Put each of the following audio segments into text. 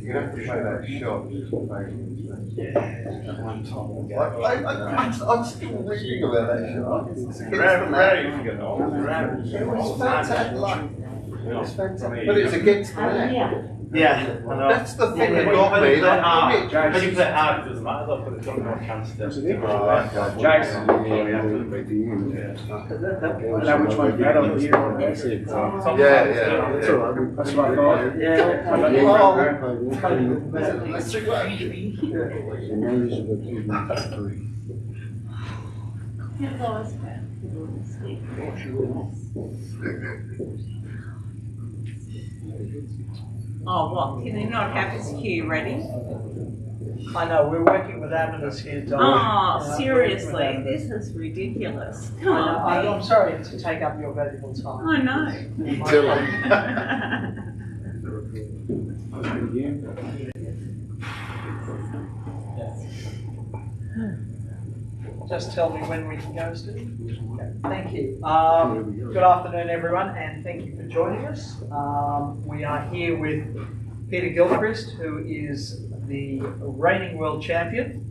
You're going to have to play that shot. I'm still reading about that shot. It was fantastic. It was fantastic. But it's against the net. Yeah, I know. That's the thing that got me. When you play hard, it doesn't matter though, but it's got no chance to. Jason. That which one? I don't hear. That's it. Yeah. That's all right. That's what I thought. Let's see what. Oh, what? Can they not have his cue ready? I know, we're working with Amanda's here, Don. Oh, seriously, this is ridiculous. Come on, I'm sorry to take up your valuable time. I know. Just tell me when we can go, Steve. Okay, thank you. Good afternoon, everyone, and thank you for joining us. We are here with Peter Gilchrist, who is the reigning world champion.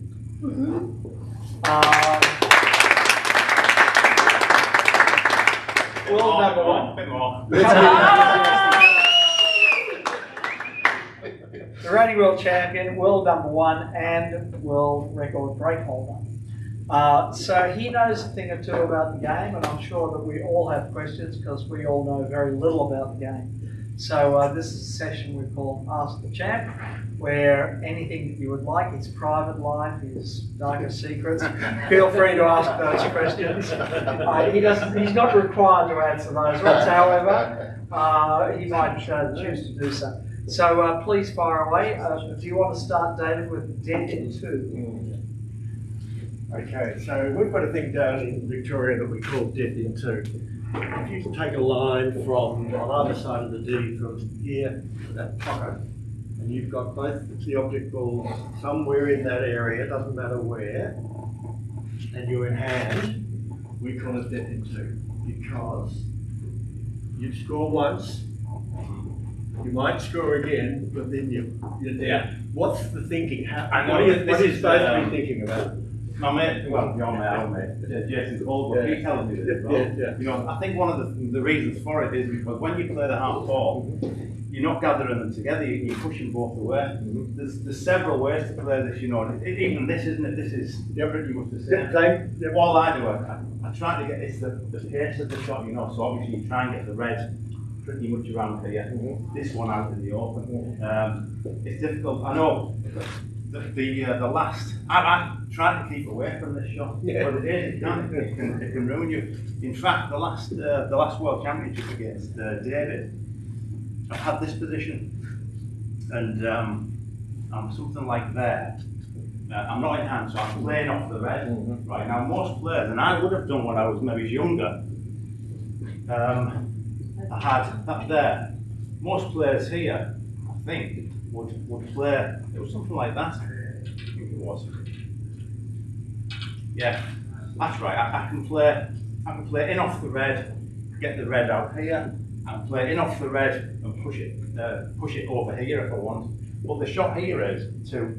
World number one. The reigning world champion, world number one, and world record break holder. So he knows a thing or two about the game, and I'm sure that we all have questions because we all know very little about the game. So this is a session we call Ask the Champ, where anything that you would like, his private life, his darkest secrets, feel free to ask those questions. He's not required to answer those ones, however, he might choose to do so. So please fire away. Do you want to start, David, with Dead in 2? Okay, so we've got a thing down in Victoria that we call Death in 2. If you take a line from on either side of the D from here to that pocket, and you've got both the object balls somewhere in that area, doesn't matter where, and you're in hand, we call it Death in 2 because you score once, you might score again, but then you're down. What's the thinking? What are you supposed to be thinking about? My mate, well, your mate, Jason Cole, but he tells me this, right? You know, I think one of the reasons for it is because when you play the half ball, you're not gathering them together, you're pushing both away. There's several ways to play this, you know, even this, isn't it? This is pretty much the same. All I do, I try to get, it's the pace of the shot, you know, so obviously you try and get the red pretty much around here, this one out in the open. It's difficult, I know. The last, I try to keep away from this shot, but it can ruin you. In fact, the last World Championship against David, I had this position, and I'm something like that. I'm not in hand, so I'm playing off the red. Right now, most players, and I would have done when I was maybe younger. I had that there. Most players here, I think, would play, it was something like that, I think it was. Yeah, that's right, I can play in off the red, get the red out here, and play in off the red and push it over here if I want. But the shot here is to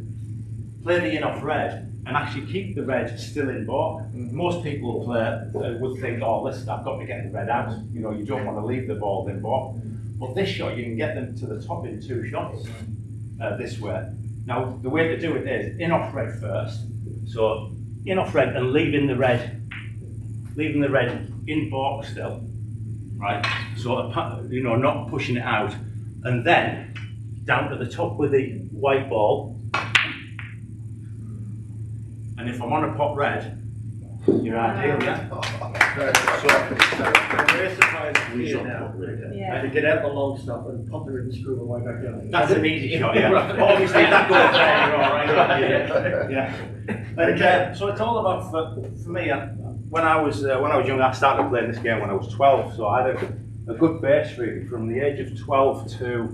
play the in off red and actually keep the red still in baulk. Most people would think, oh listen, I've got to get the red out. You know, you don't want to leave the ball in baulk. But this shot, you can get them to the top in 2 shots. This way. Now the way to do it is in off red first. So in off red and leaving the red in baulk still, right? So you know, not pushing it out, and then down to the top with the white ball. And if I want to pop red, you're ideal, yeah. So we're supposed to here now, and to get out the long stuff and pop it and screw away back down. That's an easy shot, yeah. But obviously that goes there, you're all right. Yeah. And, so it's all about for me. When I was young, I started playing this game when I was 12. So I had a good base really from the age of 12 to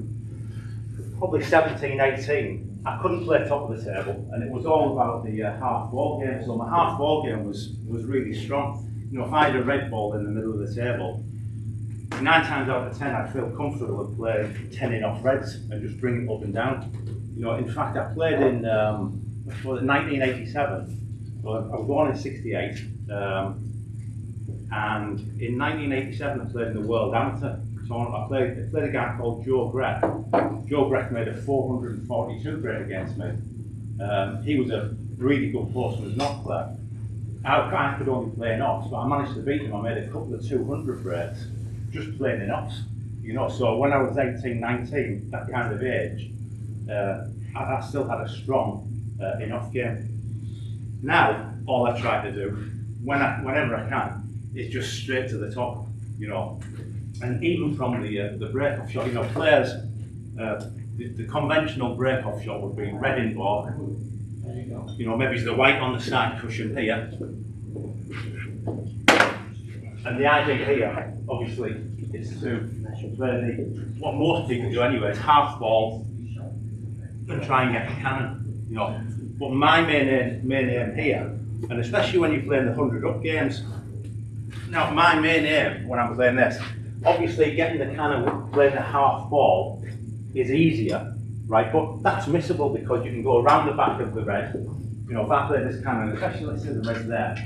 probably 17, 18. I couldn't play top of the table, and it was all about the half ball game. So my half ball game was really strong. You know, if I had a red ball in the middle of the table, 9 times out of 10, I'd feel comfortable at playing 10 in off reds and just bring it up and down. You know, in fact, I played in 1987. Well, I was born in '68, and in 1987 I played in the World Amateur tournament. I played a guy called Joe Grech. Joe Grech made a 442 break against me. He was a really good postman's knock player. I could only play in offs, but I managed to beat him. I made a couple of 200 breaks just playing in offs. You know, so when I was 18, 19, that kind of age, I still had a strong in off game. Now, all I try to do, whenever I can, is just straight to the top, you know. And even from the break-off shot, you know, players, the conventional break-off shot would be red in ball. You know, maybe it's the white on the side cushion here. And the idea here, obviously, is to play what most people do anyway, is half ball and try and get a cannon, you know. But my main aim here, and especially when you play in the 100 up games, now my main aim when I'm playing this, obviously getting the cannon playing a half ball is easier, right? But that's missable because you can go around the back of the red. You know, if I play this cannon, especially let's say the red's there,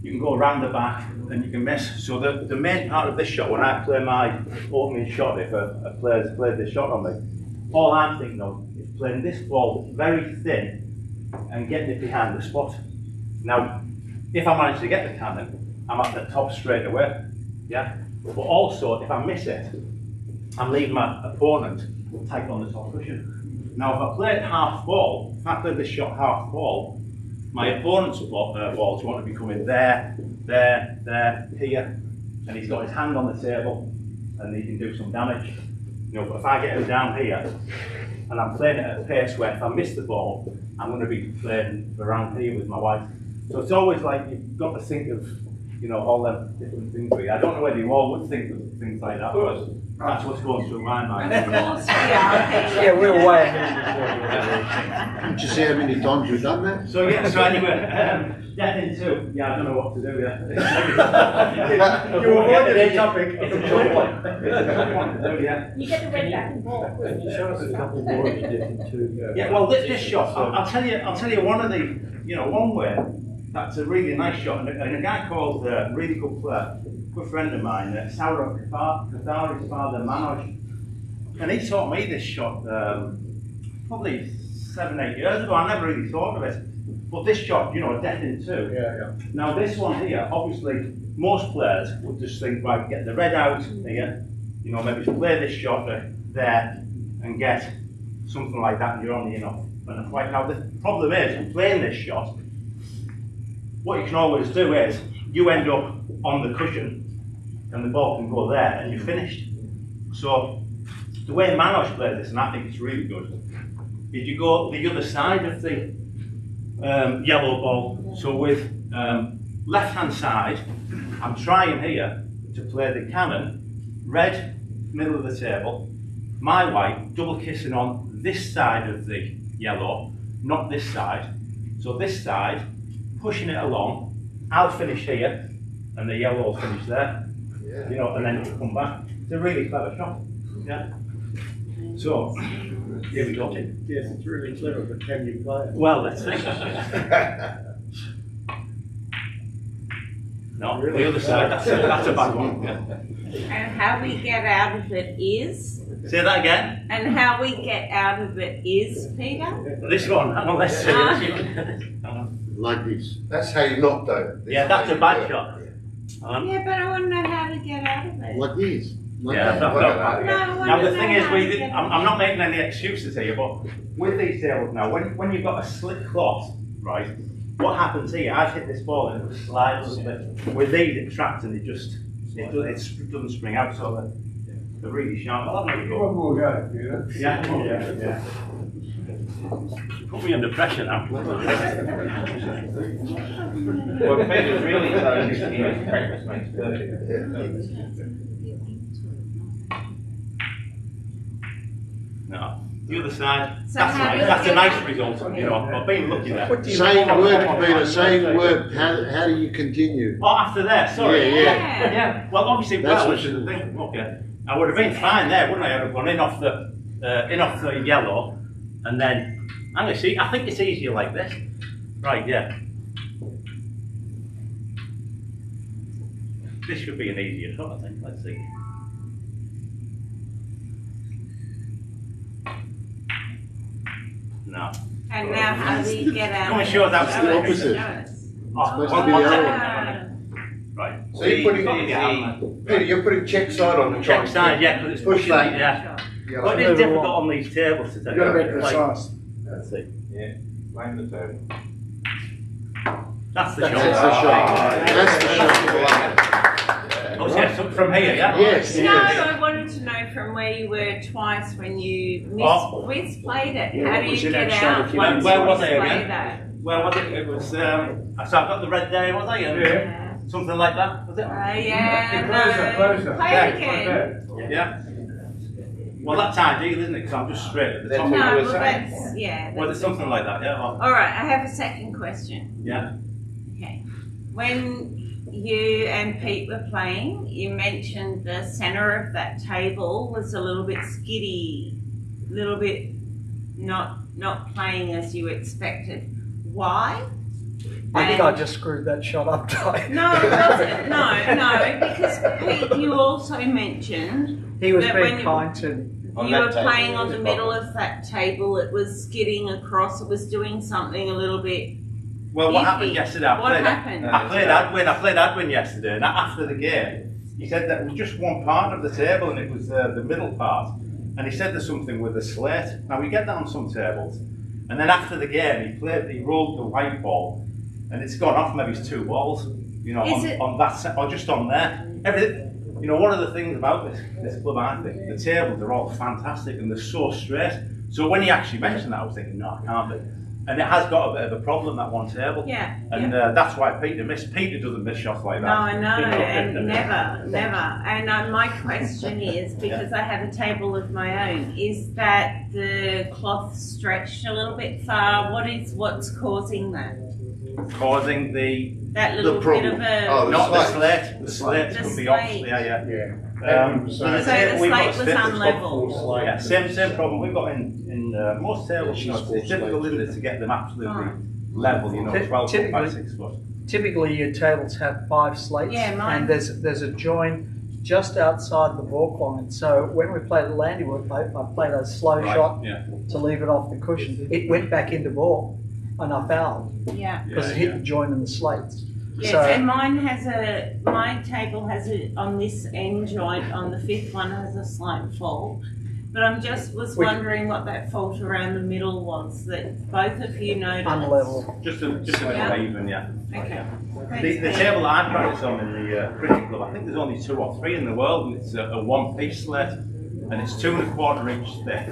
you can go around the back and you can miss. So the main part of this shot, when I play my opening shot, if a player's played this shot on me, all I'm thinking of is playing this ball very thin and getting it behind the spot. Now, if I manage to get the cannon, I'm at the top straight away, yeah? But also, if I miss it, I'm leaving my opponent tight on the top cushion. Now, if I play it half ball, if I play this shot half ball, my opponent's balls want to be coming there, here, and he's got his hand on the table, and he can do some damage. You know, but if I get him down here, and I'm playing it at a pace where if I miss the ball, I'm going to be playing around here with my white. So it's always like you've got to think of, you know, all them different things. Really. I don't know whether you all would think of things like that, but that's what's going through my mind. Yeah, we're way ahead. Did you see how many times we've done that? So yeah, so anyway, death in two. Yeah, I don't know what to do yet. You avoided the topic. It's a tough one. It's a tough one to do, yeah. You get the red back and ball. Can you show us a couple more of your different two? Yeah, well, this shot, I'll tell you one of the, you know, one way. That's a really nice shot, and a guy called, really good player, good friend of mine, Saurabh Kathari's father, Manoj, and he taught me this shot probably 7-8 years ago. I never really thought of it, but this shot, you know, a death in two. Yeah. Now this one here, obviously, most players would just think, right, get the red out here, you know, maybe play this shot there and get something like that, and you're on the in-off and a white. Now the problem is, playing this shot, what you can always do is, you end up on the cushion and the ball can go there and you're finished. So, the way Manoj plays this, and I think it's really good, is you go the other side of the yellow ball. So with left-hand side, I'm trying here to play the cannon, red, middle of the table, my white, double kissing on this side of the yellow, not this side. So this side, pushing it along, I'll finish here, and the yellow will finish there. Yeah. You know, and then it'll come back. It's a really clever shot. Yeah. So, here we go. Yes, it's really clever, but can you play it? Well, let's see. No, the other side, that's a bad one. Yeah. And how we get out of it is? Say that again. And how we get out of it is, Peter? This one, hang on, let's see. Like this. That's how you knock though. Yeah, that's a bad shot. Yeah, but I want to know how to get out of it. Like this. Like Yeah, that. no. No, I Now want the to thing know is, how to get out I'm not making any excuses here, but with these tables now, when you've got a slick cloth, right, what happens here, I hit this ball and it slides a little bit. With these, it traps and it doesn't spring out, so they're really sharp. I'll have another go. One more go, Peter. Yeah. Put me under pressure now. Well, Peter's really telling you practice makes perfect. No. The other side. So That's how nice. do you That's a get nice out? result. You know, I've been lucky there. What do you Same mean? word, Peter, same word. How do you continue? Oh, after there, sorry. Yeah, Yeah. Well, obviously, That's well, what which is you- the thing. Okay. I would have been fine there, wouldn't I? I'd have gone in off the yellow, and then I'm gonna see. I think it's easier like this. Right. Yeah. This should be an easier shot, I think. Let's see. No. And now how do you get out? Come and show us It's the opposite. Oh, supposed one to be the second. other Right. So you're putting, Yeah. Peter, you're putting check side on the Check triangle. side, yeah, because it's Push pushing that. it, yeah. Yeah, But it's difficult on these tables to take. You've got to be Like, precise. let's see. Yeah, blame the table. That's the That's shot. the shot. That's the shot. Oh, yes, from here, yeah? Yes, No, yes. I wanted to know from where you were twice when you Oh. misplayed it. Yeah, How what do was you in get that shot out if you once where you was I misplay again? that? Where was it? It was, so I've got the red day, was I? Yeah. Something like that, was it? Yeah, Closer. no. Play it again. Yeah. Well, that's ideal, isn't it? Because I'm just straight at the top. That's what No, you were well saying. that's, yeah. Was it something like that, yeah? All right, I have a second question. Yeah. Okay. When you and Pete were playing, you mentioned the centre of that table was a little bit skiddy, a little bit not playing as you expected. Why? I think I just screwed that shot up tight. No, it wasn't. No, because Pete, you also mentioned He was that being when you- kind to me. On you that were table, playing on there's the a middle problem. of that table. It was skidding across. It was doing something a little bit. Well, what Iffy. happened yesterday? What happened? I played Adwin yesterday, and after the game, he said that it was just one part of the table, and it was the middle part. And he said there's something with the slate. Now we get that on some tables, and then after the game, he rolled the white ball, and it's gone off maybe 2 balls. You know, Is it- on that set, or just on there. Everything. You know, one of the things about this club, I think, the tables are all fantastic and they're so straight. So when he actually mentioned that, I was thinking, no, it can't be. And it has got a bit of a problem, that one table. Yeah. And yeah. that's why Peter missed. Peter doesn't miss shots like No, that. I know, and never. And my question is, because I have a table of my own, is that the cloth stretched a little bit far? What's causing that? Causing That little bit problem. of a. Oh, not the slate. slate. The slate The could be off. slate. Yeah. Yeah. So So the slate was unlevel. Yeah, same problem we've got in most tables. You know, it's difficult, isn't it, to get them absolutely level. You know, 12 foot by 6 foot. Typically, your tables have 5 slates, Yeah, mine- and there's a join just outside the balk line. So when we played at Landywood, I played a slow shot Yeah. to leave it off the cushion. It went back into ball, and I fouled Yeah. because it hit the join in the slates. Yes, So- and my table has on this end joint, on the 5th one, has a slight fault. But I'm just was wondering what that fault around the middle was that both of you noticed. Unlevel. Just a bit even, yeah. Okay. The table that I practice on in the cricket club, I think there's only 2 or 3 in the world, and it's a one-piece slate, and it's 2 1/4 inch thick.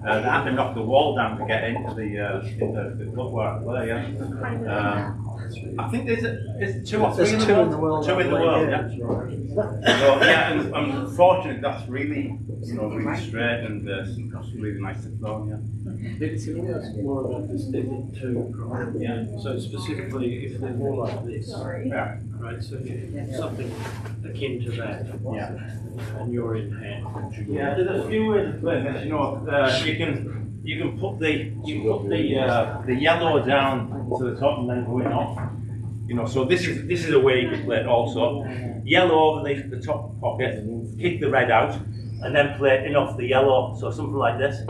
They have to knock the wall down to get into the club where I play. Yeah. I think there's 2 or 3 There's in the 2 world. in the world. 2 in the I world, believe, yeah. So yeah, and I'm fortunate that's really, really straight and that's really nice to throw. Yeah. Can you ask more about this Deviant 2? Yeah. So specifically, if they're more like this, Yeah. right? So if something akin to that, Yeah. and you're in hand. Yeah, there's a few ways of playing this. You know, you can put the yellow down to the top and then go in off. You know, so this is a way you can play it also. Yellow over the top pocket, kick the red out, and then play it in off the yellow. So something like this.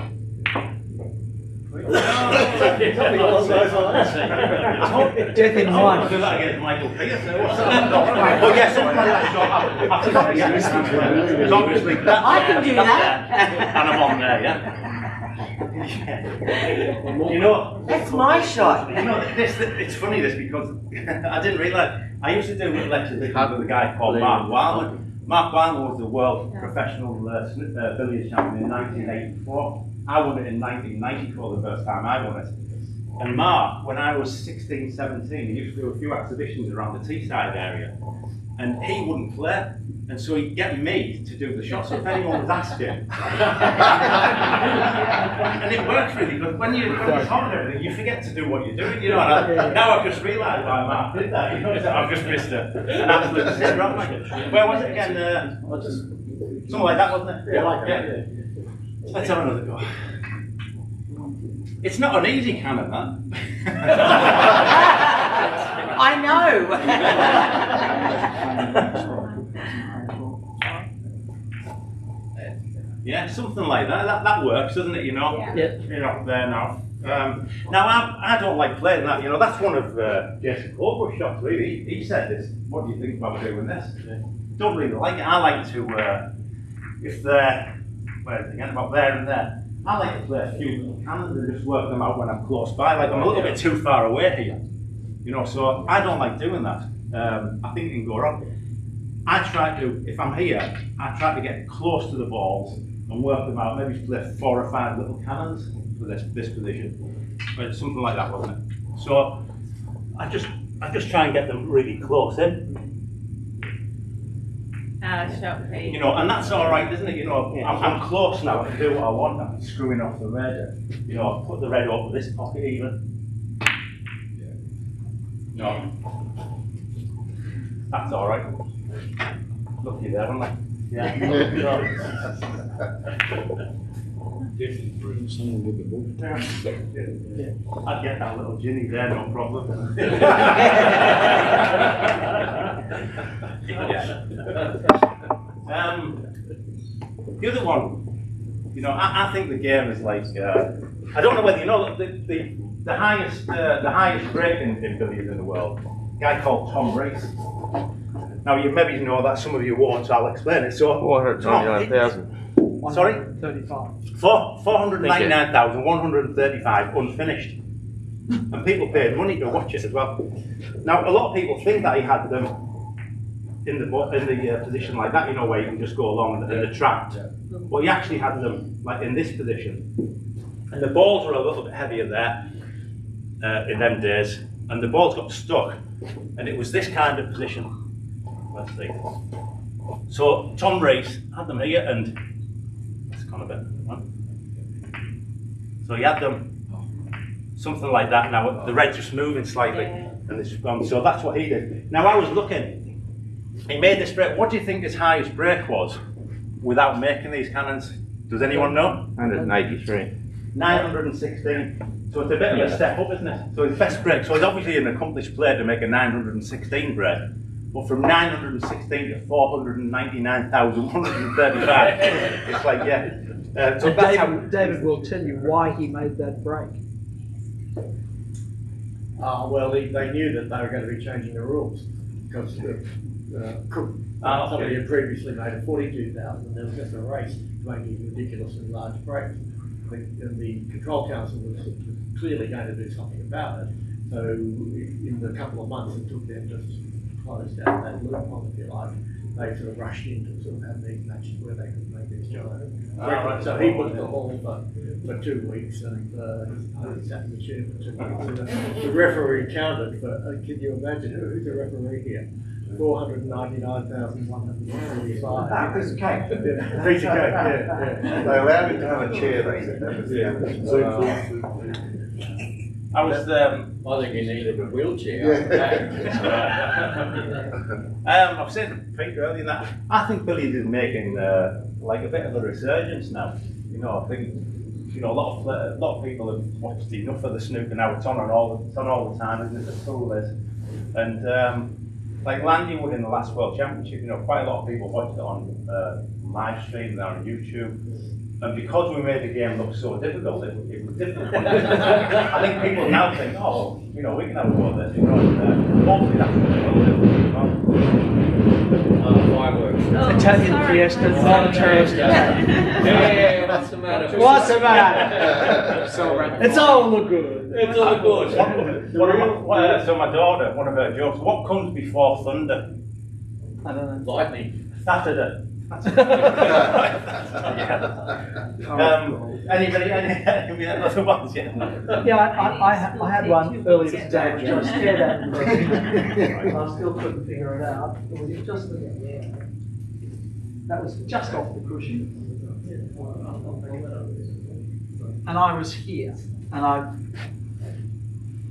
Death in I'll one. do that against Michael Pearson. Oh yeah, something like that. So it's obviously that. I can do that. And I'm on there, yeah. You know, That's my shot. you know, it's funny this because I didn't realise. I used to do lectures with a guy called Mark Wildman. Mark Wildman was the world professional billiards champion in 1984. I won it in 1994, the first time I won it. And Mark, when I was 16, 17, he used to do a few exhibitions around the Teesside area. And he wouldn't play. And so he'd get me to do the shots if anyone was asking. And it works really, but when you're talking everything, you forget to do what you're doing, you know. And now I've just realised why Mark did that. You know, I've just missed an absolute sin, haven't I? Where was it again? Something like that, wasn't it? Yeah. Let's have another go. It's not an easy cannon, that. I know. Yeah, something like that. That works, doesn't it? You know, you're not there now. Now I don't like playing that. You know, that's one of Jason Colbert's shots. Really, he said this. What do you think about doing this? Don't really like it. I like to, if they're where's it again? About there and there. I like to play a few little cannons and just work them out when I'm close by. Like I'm a little bit too far away here. You know, so I don't like doing that. I think it can go wrong. I try to, if I'm here, I try to get close to the balls and work them out. Maybe play 4 or 5 little cannons for this position. But something like that, wasn't it? So I just try and get them really close in. You know, and that's all right, isn't it? You know, I'm close now. I can do what I want. I'm screwing off the red. You know, I put the red over this pocket even. No, that's all right. Lucky there, aren't I? Yeah. I'd get that little Ginny there, no problem. The other one, you know, I think the game is like, I don't know whether you know the highest break in billiards in the world, a guy called Tom Race. Now you maybe know that, some of you won't, so I'll explain it. So 429,000. Sorry? 35. 499,135 unfinished. And people paid money to watch it as well. Now a lot of people think that he had them in the position like that, you know, where you can just go along and they're trapped. But he actually had them like in this position. And the balls were a little bit heavier there in them days. And the balls got stuck. And it was this kind of position. Let's see. So Tom Race had them here, and it's kind of a bit. So he had them something like that. Now the red's just moving slightly, and it's gone. So that's what he did. Now I was looking. He made this break. What do you think his highest break was without making these cannons? Does anyone know? 183. 916. So it's a bit of a step up, isn't it? So his best break. So he's obviously an accomplished player to make a 916 break. But from 916 to 499,135, it's like, so David will tell you why he made that break. Well, they knew that they were going to be changing the rules because somebody had previously made a 42,000, and there was just a race to make these ridiculously large breaks. And the control council was clearly going to do something about it. So in the couple of months it took them just closed out that loophole, if you like. They sort of rushed in to sort of have these matches where they could make these giant. So he put the hall for 2 weeks, and he sat in the chair for 2 weeks. And the referee counted for, can you imagine who's the referee here? 499,135. Piece of cake. Piece of cake, yeah. They allowed him to have a chair, they said. I was. I think he needed a wheelchair. I've said to Peter earlier that I think billiards is making like a bit of a resurgence now. You know, I think a lot of people have watched enough of the snooker now. It's on all the time, isn't it? The pool is, and like Landywood in the last World Championship. You know, quite a lot of people watched it on live stream there on YouTube. And because we made the game look so difficult, it was difficult. I think people now think, oh, you know, we can have a go at this. You know, hopefully that's what we'll do. Fireworks. Italian fiesta, not fiesta. Yeah, what's the matter? What's the matter? It's all look good. It's all good. So my daughter, one of her jokes, what comes before thunder? I don't know. Lightning. Saturday. Anybody other ones yet? Yeah, I had one earlier today, which I was scared at. I still couldn't figure it out. It was just That was just off the cushion. And I was here, and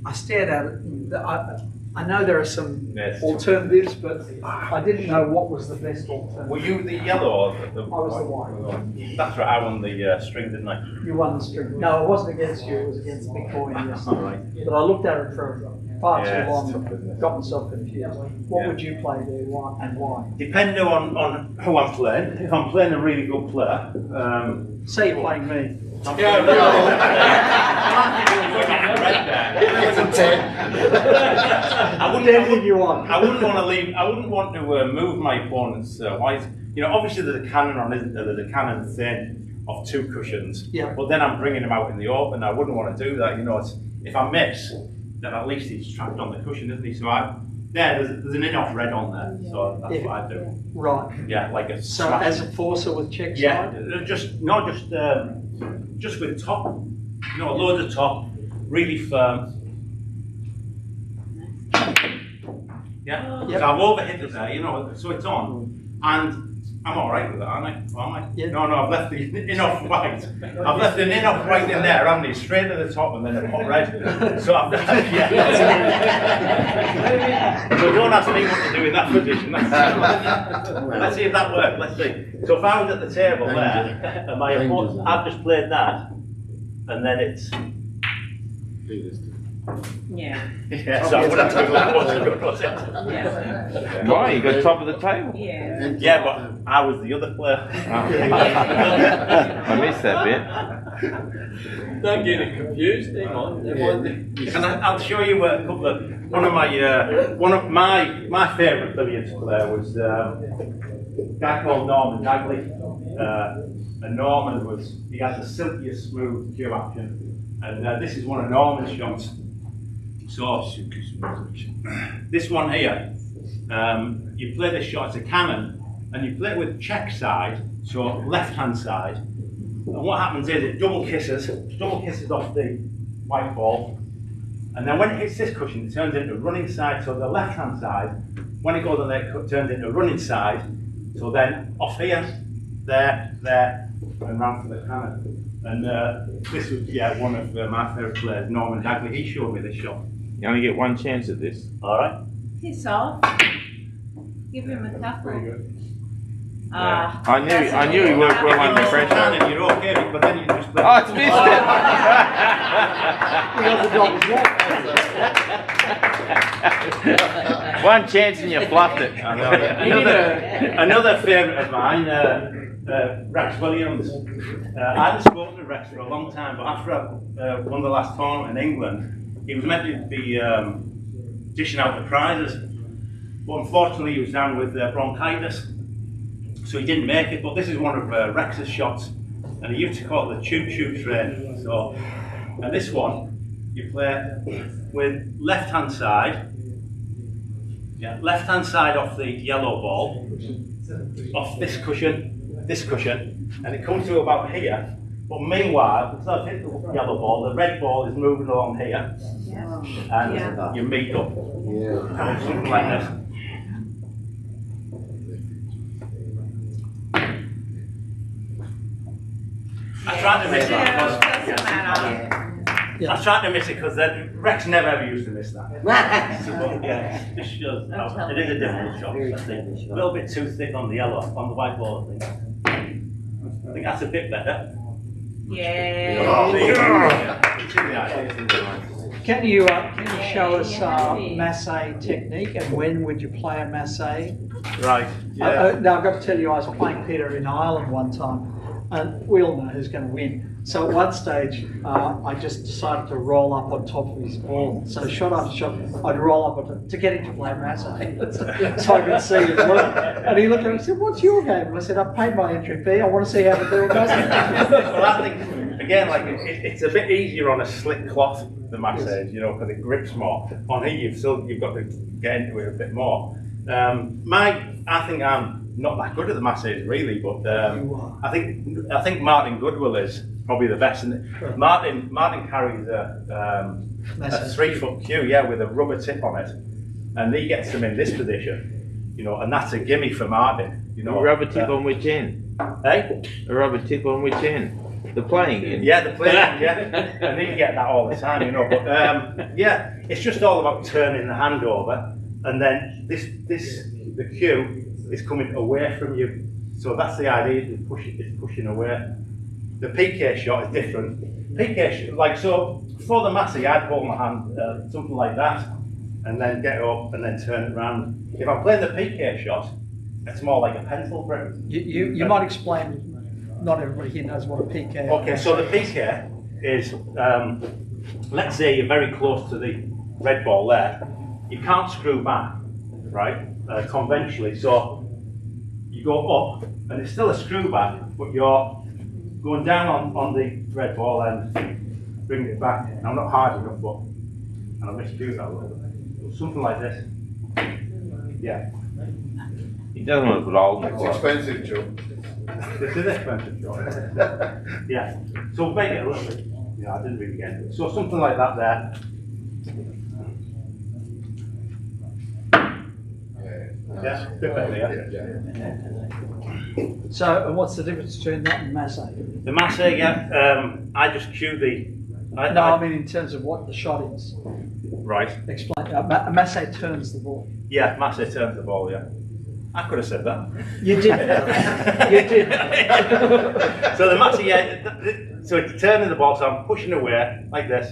I stared at it. And I know there are some alternatives, but I didn't know what was the best alternative. Were you the yellow or the I was the white. That's right, I won the string, didn't I? You won the string. No, it wasn't against you, it was against Bitcoin yesterday. Right. But I looked at it for far Yeah, too long it's tough, and got myself confused. What Yeah. would you play there, why, and why? Depending on who I'm playing, if I'm playing a really good player, Say you're playing me. It's a 10. I wouldn't Anything you want. I wouldn't want to leave. I wouldn't want to move my opponent's white. You know, obviously there's a cannon on, isn't there? There's a cannon thing of 2 cushions. Yeah. But then I'm bringing him out in the open. I wouldn't want to do that. You know, if I miss, then at least he's trapped on the cushion, isn't he? So there's an in-off red on there. So that's what I do. Right. Yeah, like a. So as a forcer with check side? Yeah, just with top. You know, load the top, really firm. Yeah, Yep. so I've overhit it there, you know, so it's on. And I'm all right with that, aren't I? Yeah. No, I've left the in-off white. I've left an in-off white in there, haven't I? Straight to the top and then a hot red. So I've yeah. So don't ask me what to do in that position. Let's see if that works, let's see. So if I was at the table there, and my opponent, I've just played that, and then it's... Yeah. Yeah, so I wouldn't have that wasn't good, was it? Yeah. Why? You got top of the table. Yeah. Yeah, but I was the other player. I missed that bit. Don't get it confused, hang on. And I'll show you a couple of one of my favourite billiards player was a guy called Norman Dagley. And Norman he had the silkiest smooth cue action, and this is one of Norman's shots. So this one here, you play this shot as a cannon, and you play it with check side, so left hand side. And what happens is it double kisses off the white ball, and then when it hits this cushion, it turns into running side. So the left hand side, when it goes on there, it turns into running side. So then off here, there, and round to the cannon. And this was one of my favourite players, Norman Dagley. He showed me this shot. You only get one chance at this. All right. Piss off. Give him a couple. I knew he worked well under pressure. Cannon, you're okay, but then you just play. Oh, it's missed it. One chance and you fluffed it. Another favourite of mine, Rex Williams. I hadn't spoken to Rex for a long time, but after I won the last tournament in England, he was meant to be dishing out the prizes, but unfortunately he was down with bronchitis, so he didn't make it. But this is one of Rex's shots, and he used to call it the choo-choo train. So, and this one, you play with left-hand side, left-hand side off the yellow ball, off this cushion, and it comes to about here. But meanwhile, because I've hit the yellow ball, the red ball is moving along here, and you meet up. And it's something like this. I tried to miss that because I tried to miss it because Rex never ever used to miss that. So, this shows how it is a difficult shot. I think a little bit too thick on the yellow, on the white ball. I think that's a bit better. Yeah. Can you show us masse technique, and when would you play a masse? Right. Now I've got to tell you, I was playing Peter in Ireland one time, and we all know who's going to win. So at one stage, I just decided to roll up on top of his ball. So shot after shot, I'd roll up on it to get him to play masse, so I could see his look. And he looked at me and said, "What's your game?" And I said, "I've paid my entry fee. I want to see how the deal goes." Well, I think again, like it's a bit easier on a slick cloth, the massage, you know, because it grips more. On here, you've got to get into it a bit more. I think I'm not that good at the massage really, but I think Martin Goodwill is probably the best. And Martin carries a 3-foot cue, with a rubber tip on it, and he gets them in this position, you know, and that's a gimme for Martin. You know, A rubber tip on which end? eh? A rubber tip on which end? The playing end? Yeah, the playing, yeah. I need to get that all the time, you know. But yeah, it's just all about turning the hand over, and then the cue is coming away from you. So that's the idea. It's pushing away. The PK shot is different. PK shot, like so, for the Massey, I'd hold my hand something like that, and then get up and then turn it around. If I'm playing the PK shot, it's more like a pencil grip. You might explain. Not everybody here knows what a PK is. Okay, so the PK is, let's say you're very close to the red ball there. You can't screw back, right, conventionally. So you go up, and it's still a screw back, but you're going down on the red ball and bringing it back. Now, I'm not hard enough, but, and I miscue that a little bit. Something like this. Yeah. He doesn't want to put all in It's the expensive, Joe. This is expensive, John. Yeah. So make it a little bit. Yeah, I didn't really get it. So something like that there. Yeah, bit better, yeah. So, and what's the difference between that and Massey? The Massey, yeah. I just cue the. I mean in terms of what the shot is. Right. Explain. Massey turns the ball. Yeah, Massey turns the ball. Yeah. I could have said that. You did. You did. So the Massey, yeah. So it's turning the ball. So I'm pushing away like this.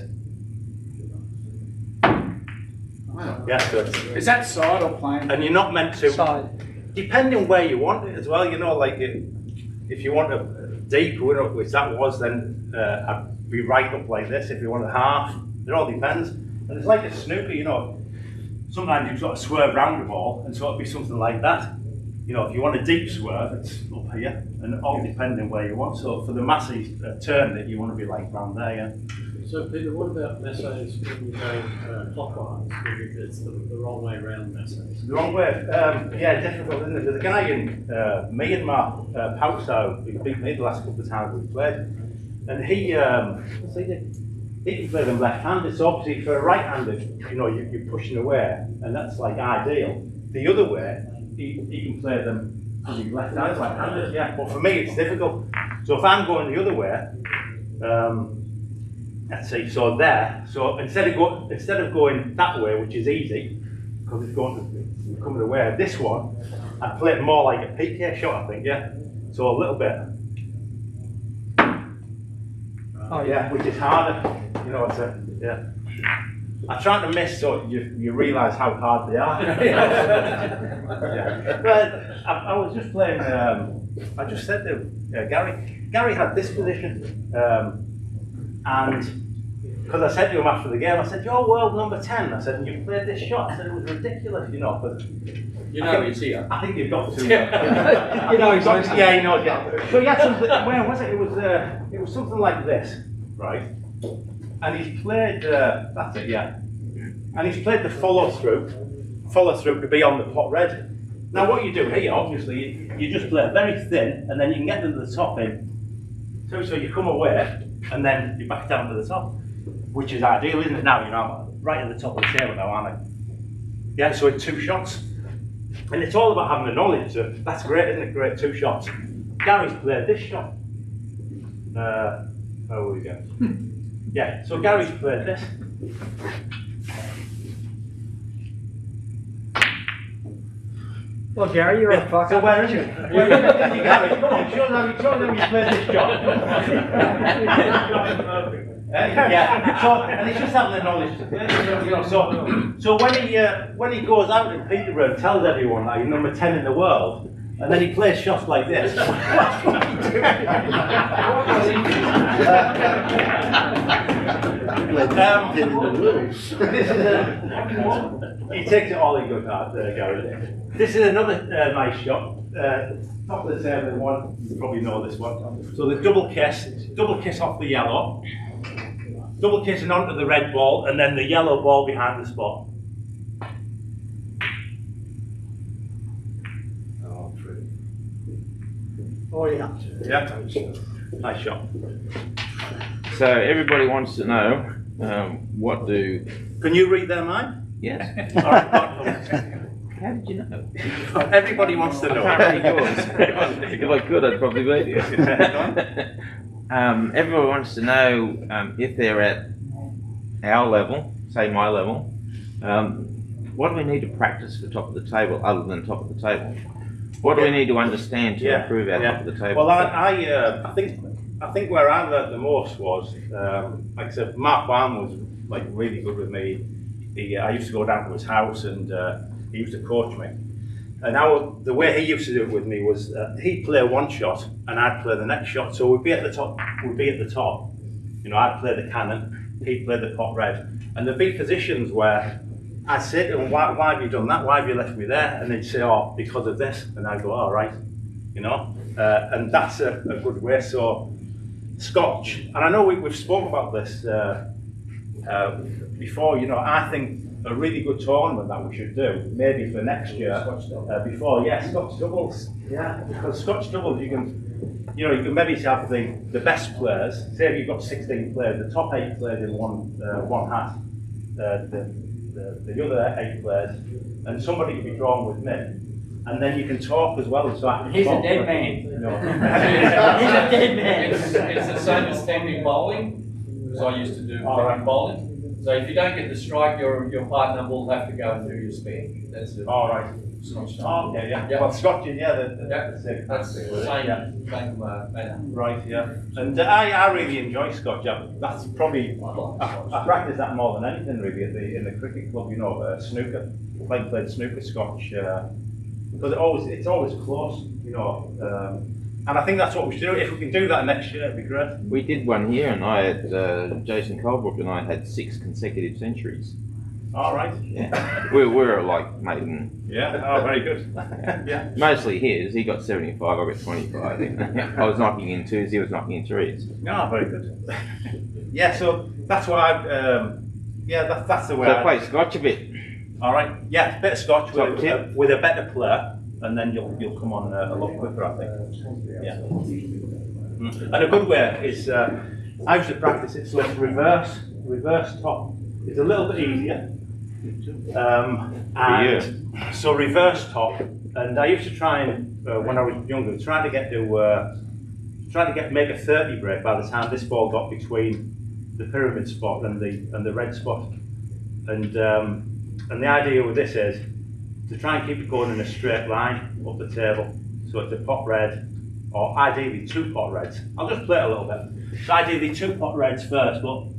Wow. Yeah. So Is that side or playing? and you're not meant to. Side. Depending where you want it as well, you know, like if you want a deep, which that was, then I'd be right up like this. If you want a half, it all depends. And it's like a snooker, you know. Sometimes you sort of swerve round the ball, and so it'd be something like that. You know, if you want a deep swerve, it's up here, and all depending where you want. So for the Massey turn, that you want to be like round there, yeah. So Peter, what about Massays when you're going clockwise? It's the wrong way around Massays. The wrong way. Yeah, difficult, isn't it? There's a guy in Myanmar, Pauso, who beat me the last couple of times we played, and he can play them left-handed. So obviously for a right-handed, you know, you're pushing away, and that's like ideal. The other way, he can play them left-handed, right-handed. Yeah, but for me it's difficult. So if I'm going the other way, let's see. So there. So instead of going that way, which is easy, because it's coming away. This one, I play it more like a PK shot, I think. Yeah. So a little bit. Oh Yeah, which is harder. You know, yeah. I'm trying to miss so you realise how hard they are. Yeah. But I was just playing. I just said to Gary. Gary had this position, and because I said to him after the game, I said, "You're world number 10." I said, "And you played this shot." I said, "It was ridiculous, you know." But You know he's here. I think you've got to. You know exactly. Yeah, you know. Yeah. So he had something. Where was it? It was something like this, right? And he's played. That's it. Yeah. And he's played the follow through to be on the pot red. Now what you do here, obviously, you just play very thin, and then you can get to the top in. So you come away, and then you back down to the top, which is ideal, isn't it? Now you know I'm right at the top of the table now, aren't I? Yeah. So in 2 shots, and it's all about having the knowledge. So that's great, isn't it? Great 2 shots. Gary's played this shot. Where we go? Yeah. So Gary's played this. Well, Gary, you're a fucker. So where is it? Gary, come on, show them you played this shot. Yeah. So, and he's just having the knowledge to play. You know, so when he goes out in Peterborough and tells everyone that he's number 10 in the world, and then he plays shots like this. He takes it all in good heart, Gary. This is another nice shot. Top of the table one, you probably know this one. So the double kiss off the yellow, double kissing onto the red ball, and then the yellow ball behind the spot. Oh yeah. Yeah, nice shot. So everybody wants to know what do. Can you read their mind? Yes. All right. How did you know? Everybody wants to know. Apparently yours. If I could, I'd probably beat you. Everyone wants to know if they're at our level, say my level, what do we need to practice for top of the table other than top of the table? What do we need to understand to improve our top of the table? Well, I think where I learned the most was, like I said, Mark Barn was like really good with me. I used to go down to his house and he used to coach me. And the way he used to do it with me was he'd play one shot and I'd play the next shot. So we'd be at the top. You know, I'd play the cannon, he'd play the pot red, and there'd be positions where I'd say to him, why have you done that? Why have you left me there? And they'd say, oh, because of this. And I'd go, all right, you know. And that's a good way. So Scotch, and I know we've spoken about this before. You know, I think a really good tournament that we should do, maybe for next year, Scotch doubles. Yeah, because Scotch doubles, you can maybe have the best players. Say if you've got 16 players, the top 8 players in one hat, the other 8 players, and somebody can be drawn with me, and then you can talk as well. So he's a dead man. You know. He's a dead man. It's the same as standing bowling, because I used to do standing bowling. So if you don't get the strike, your partner will have to go and do your spare. That's it. All right. Scotch. Oh, okay, yeah. Yeah. Well, Scotch, yeah, That's the same manner. Right, yeah. And I really enjoy Scotch. That's probably I practice that more than anything really in the cricket club. You know, snooker. Played snooker Scotch because it's always close. You know, and I think that's what we should do. If we can do that next year, it'd be great. We did one here, and I had Jason Colebrook and I had 6 consecutive centuries. All right. Yeah, we were like maiden. Yeah. Oh, very good. Yeah. Mostly his. He got 75. I got 25. I was knocking in 2s. He was knocking in 3s. Oh, very good. Yeah. So that's what that's the way. So play Scotch a bit. All right. Yeah, a bit of Scotch with a better player, and then you'll come on a lot quicker, I think. Yeah. And a good way is I used to practice it. So it's reverse top. It's a little bit easier. So reverse top, and I used to try and when I was younger, try to make a 30 break by the time this ball got between the pyramid spot and the red spot, and the idea with this is to try and keep it going in a straight line up the table. So it's a pot red, or ideally 2 pot reds. I'll just play it a little bit. So ideally 2 pot reds first, but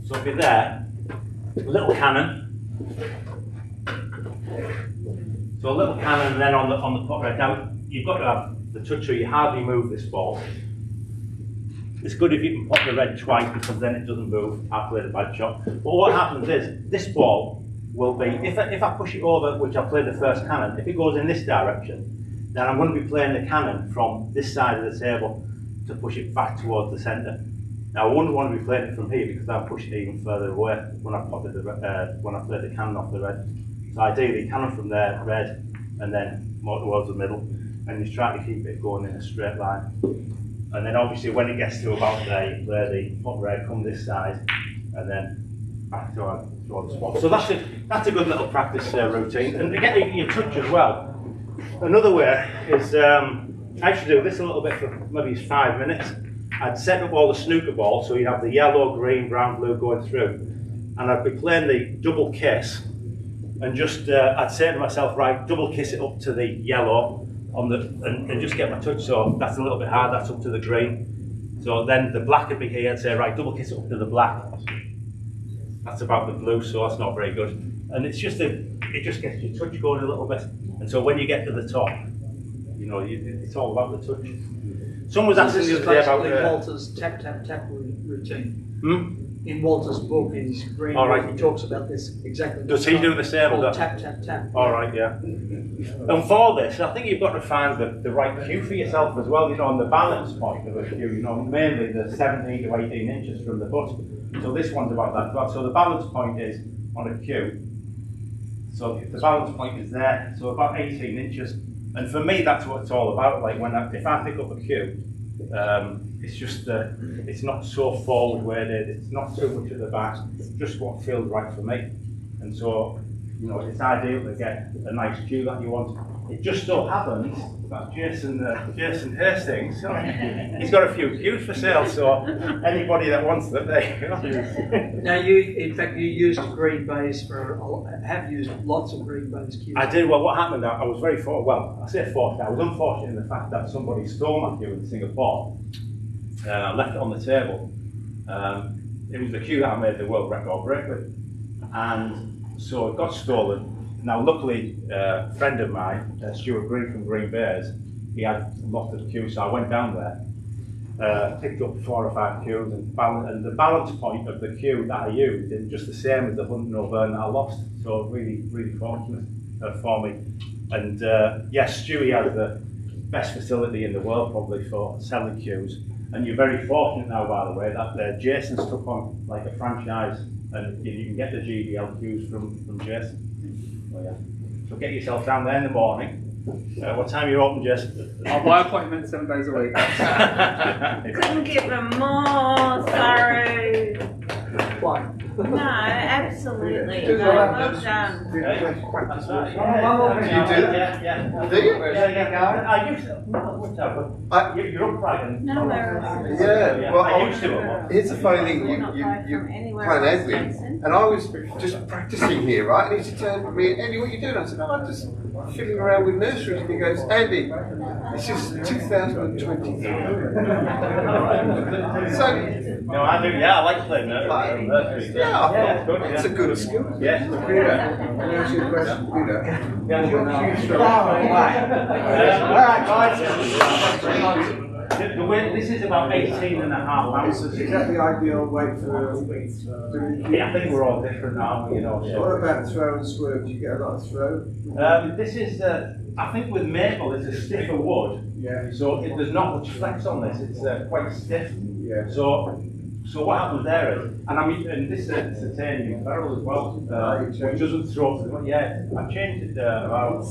so it'll be there. A little cannon. So a little cannon, and then on the pot red. Now you've got to have the touch, so you hardly move this ball. It's good if you can pop the red twice because then it doesn't move. I played a bad shot. But what happens is this ball will be if I push it over, which I played the first cannon. If it goes in this direction, then I'm going to be playing the cannon from this side of the table to push it back towards the centre. Now I wouldn't want to be playing it from here because I'll push it even further away when I play the cannon off the red. So ideally cannon from there, red, and then more towards the middle, and you try to keep it going in a straight line. And then obviously when it gets to about there, you play the pot red, come this side, and then back toward the spot. So that's a good little practice routine, and to get your touch as well. Another way is I should do this a little bit for maybe 5 minutes. I'd set up all the snooker balls, so you'd have the yellow, green, brown, blue going through, and I'd be playing the double kiss, and just I'd say to myself, right, double kiss it up to the yellow and just get my touch. So that's a little bit hard. That's up to the green. So then the black would be here. I'd say, right, double kiss it up to the black. That's about the blue, so that's not very good. And it just gets your touch going a little bit. And so when you get to the top, you know, it's all about the touch. Someone was asking the other day about Walter's tap routine. In Walter's book, in his green book, he talks about this exactly. Does he do the same? Tap. All right, yeah. And for this, I think you've got to find the right cue for yourself as well. You know, on the balance point of a cue, you know, mainly the 17 to 18 inches from the butt. So this one's about that. So the balance point is on a cue. So the balance point is there. So about 18 inches. And for me, that's what it's all about. Like if I pick up a cue, it's just it's not so forward weighted. It's not too much at the back. It's just what feels right for me. And so you know, it's ideal to get a nice cue that you want. It just so happens that Jason Hastings, he's got a few cues for sale, so anybody that wants them, Now in fact, you used green base have used lots of green base cues. I did. Well, what happened, I was very fortunate. Well, I say fortunate. I was unfortunate in the fact that somebody stole my cue in Singapore. I left it on the table. It was the cue that I made the world record break with, and so it got stolen. Now, luckily, a friend of mine, Stuart Green from Green Bears, he had lots of cues, so I went down there, picked up 4 or 5 cues, and the balance point of the cue that I used is just the same as the Hunt No Burn that I lost. So really, really fortunate for me. And yes, Stewie has the best facility in the world probably for selling cues. And you're very fortunate now, by the way, that Jason's took on like a franchise, and you can get the GBL cues from Jason. Oh, yeah. So get yourself down there in the morning. What time are you open, Jason? My appointment 7 days a week. Couldn't give them more thorough. Why? No, absolutely. No, well done. Do you do that? Yeah. Do you? I used to. You're upright and. No, Yeah, well, I used to. here's the funny thing, you play an Edwin, and I was just practicing here, right? And he turned to me, Andy, what are you doing? I said, oh, I'm just fiddling around with nurseries. And he goes, Andy, this is 2023. So, No, I do. Yeah, I like playing nurseries. yeah, I thought it's a good skill. Yes. Peter, let me ask you a question, Peter. Alright guys. The weight, this is about 18 and a half ounces. Is that the ideal weight for? Yeah, I think we're all different now, you know. So. What about throw and swerve? Do you get a lot of throw? This is, I think with maple, it's a stiffer wood. Yeah. So there's not much flex on this. It's quite stiff. Yeah. So what happens there is, and this is a titanium ferrule as well, which doesn't throw. Yeah, I changed it about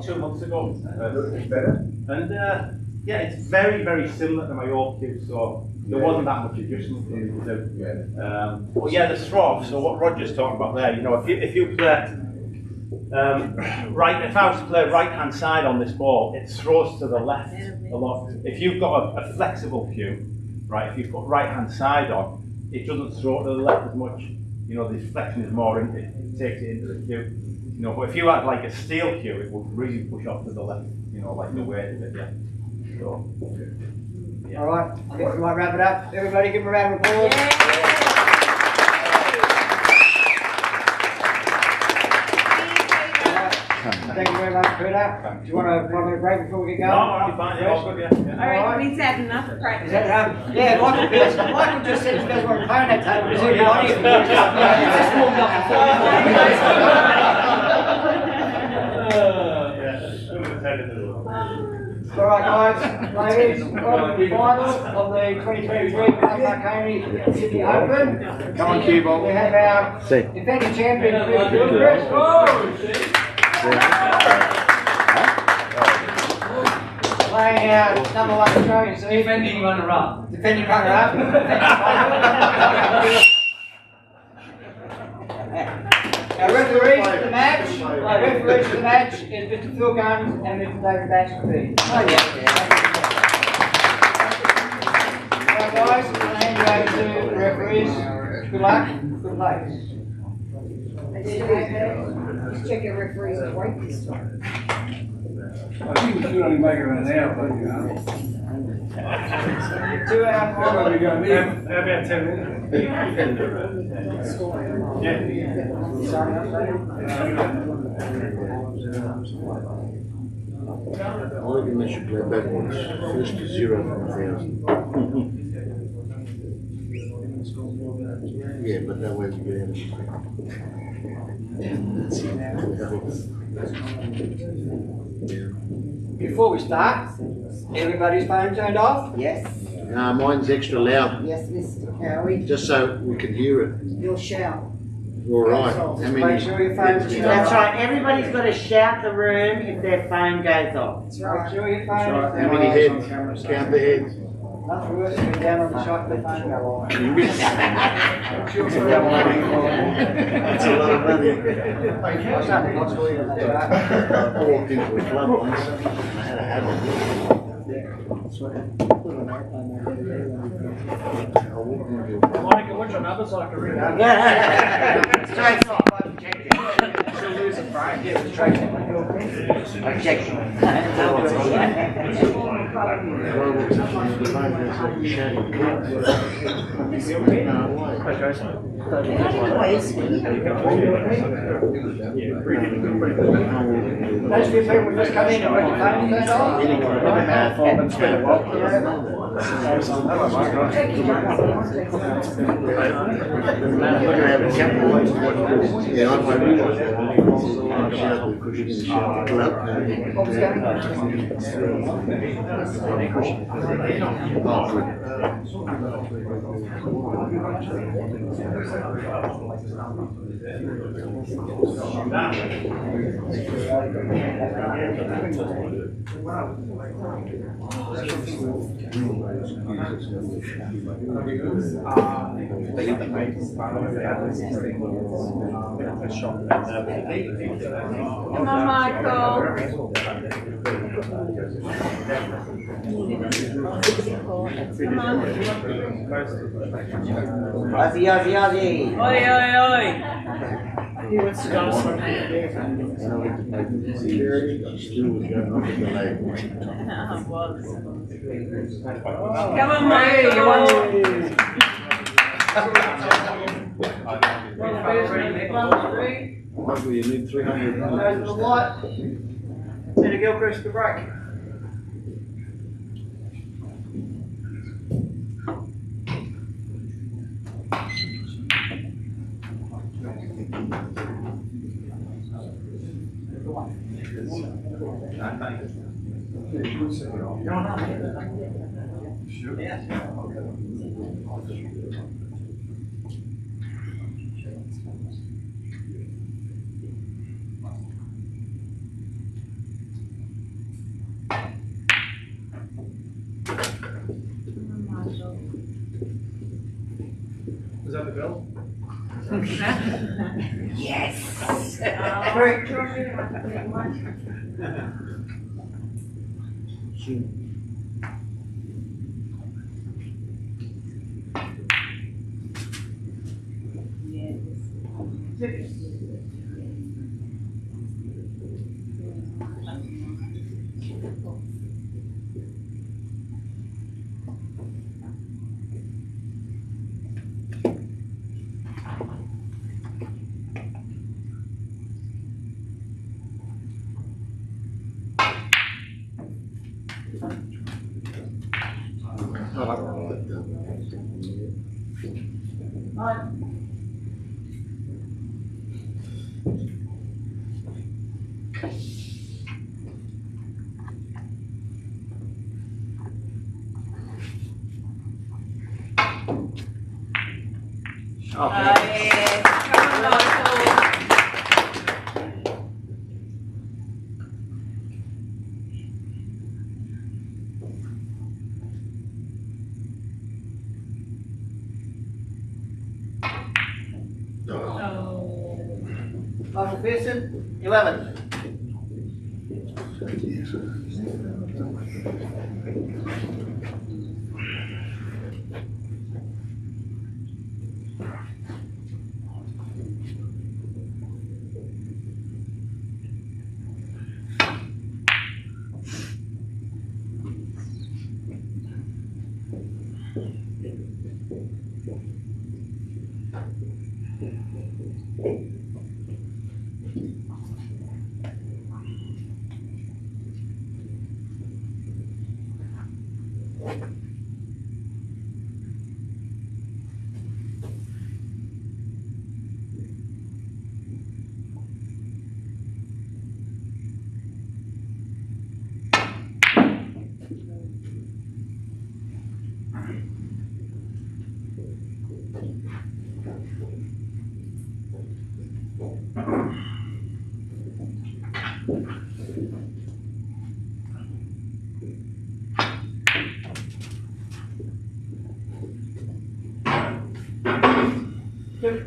2 months ago. Looking better. And yeah, it's very, very similar to my old cue, so there wasn't that much adjustment for me to do. Yeah. But yeah, the throw. So what Roger's talking about there, you know, if you play if I was to play right hand side on this ball, it throws to the left a lot. If you've got a flexible cue, right, if you put right hand side on, it doesn't throw to the left as much. You know, the flexion is more, it takes it into the cue. You know, but if you had like a steel cue, it would really push off to the left. You know, like the weight of it. Yeah. So, yeah. Alright, I think we might wrap it up. Everybody give them a round of applause. Thank you very much, Peter. Do you want a 1 minute break before we get going? No, I'm fine. Yeah, all good, yeah. I reckon he's had enough practice. Is that enough? Yeah, Michael just said he doesn't want to play on that table. Is everybody? He's just warmed up All right, guys, ladies, welcome to the final of the 2023 Marconi Sydney Open. Come on, cue ball. We have our defending champion, Peter Gilchrist. Playing our #1 Australian seed. Defending runner-up. Defending runner-up. Our referees for the match is Mr. Phil Guns and Mr. David Baxter. Right, guys, I'm going to hand you over to the referees. Good luck. Good luck. Let's check your referee's weight this time. I think we should only make it an hour, but you know. 2 hours. How about 10 minutes? I think they should play backwards. First to 0 from 1,000. Yeah, but that way we get out of it. Before we start, everybody's phone turned off? Yes. Mine's extra loud, Yes, Mr. Cowie. just so we can hear it. You'll shout. All right. How many? Make sure your phone's turned off. That's right, everybody's got to shout the room if their phone goes off. That's Make right. sure your phone is How many heads? Count the heads. Nothing worse than going down on the shot with phone go off. That's a lot of money. I was having lots of weed on that I walked into a club once and I had a hat on. Monica, what's your numbers like to ring out? Straight off. She'll lose a brain. Yeah, straight off. Objection. Most of you people just come in and put your phone turned off. And spend a walk around. Yeah, I'm hoping. Come on, Michael. Come on. Ozzy, Ozzy, Ozzy. Oi, oi, oi. Come on, Michael. Hopefully you need 300. There's the light. Peter Gilchrist to break. Is that the bell? Yes. Yes. Come on, Michael. Michael Pearson, 11. 2.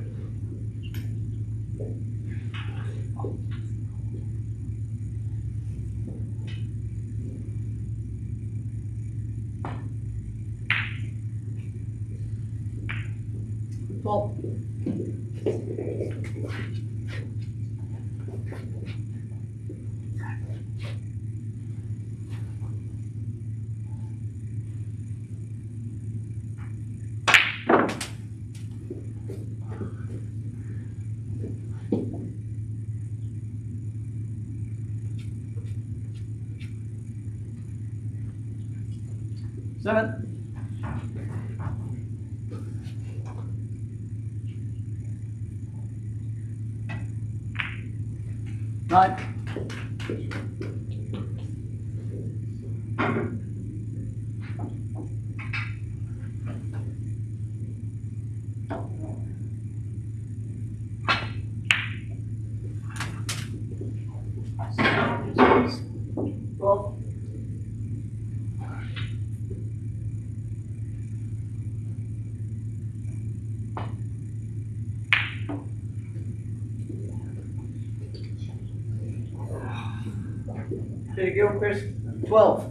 Well, 7. 9. 12. 'Peter Gilchrist, 12.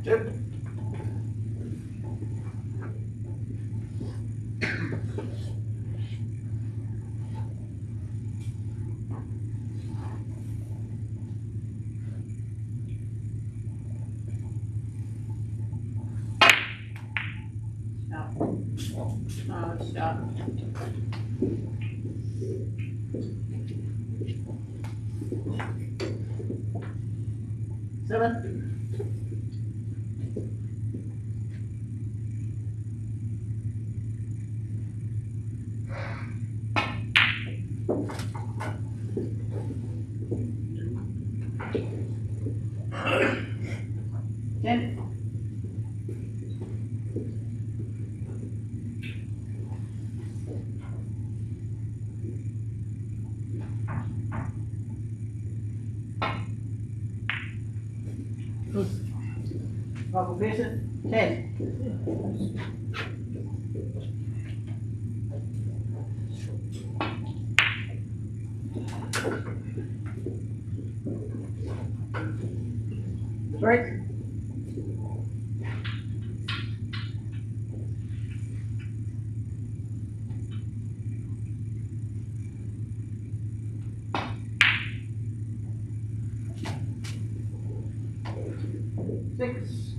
Chip. Oh, shot. 7. 10. 2. Michael Pearson, 10. Break. 6.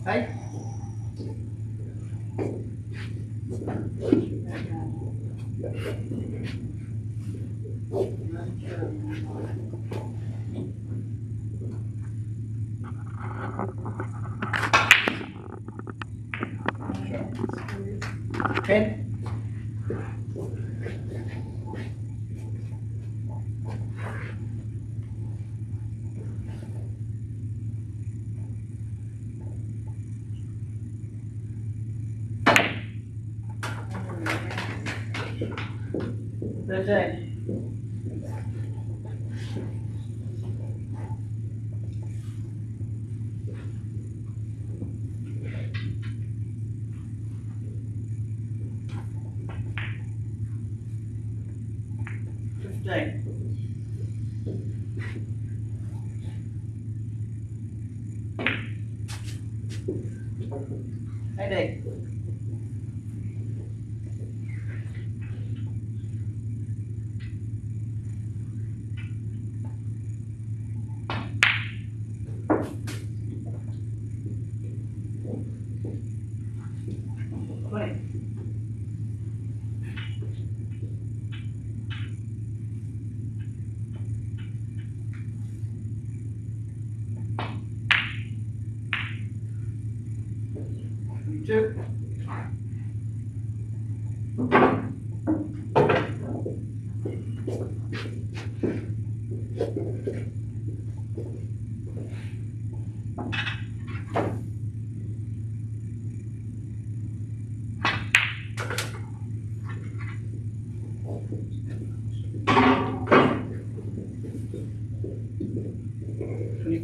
8. 10. 13. 15. 18. 20. 1. 22.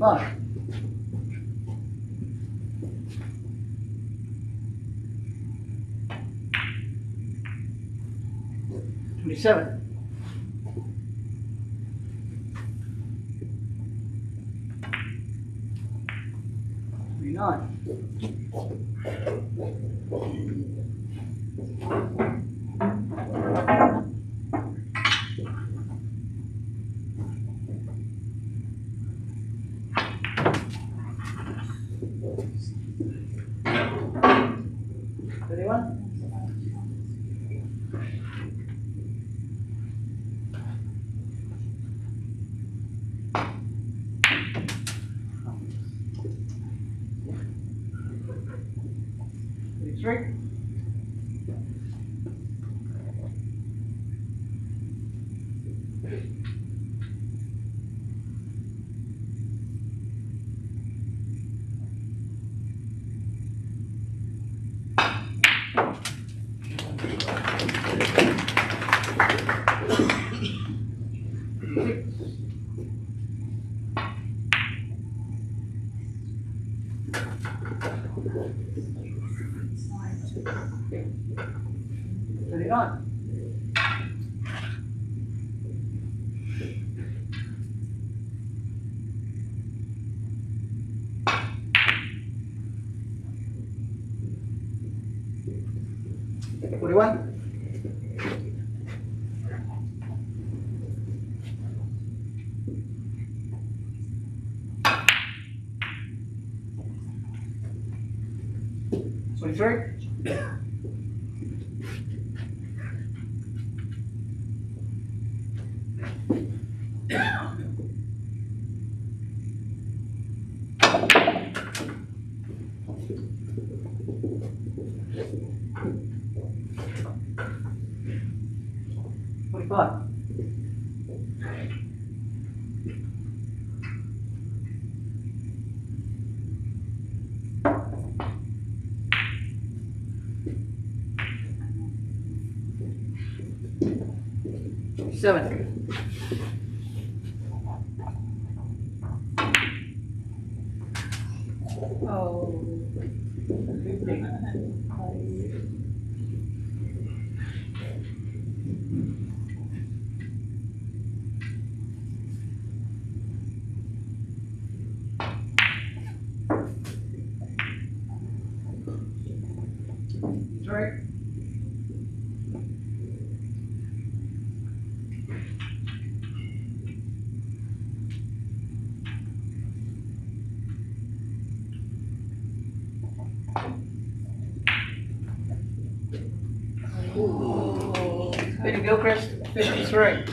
Five. 27. 29. 31. 33. 39. 41. 23. 45. 7. 3. 4. Peter Gilchrist, 53.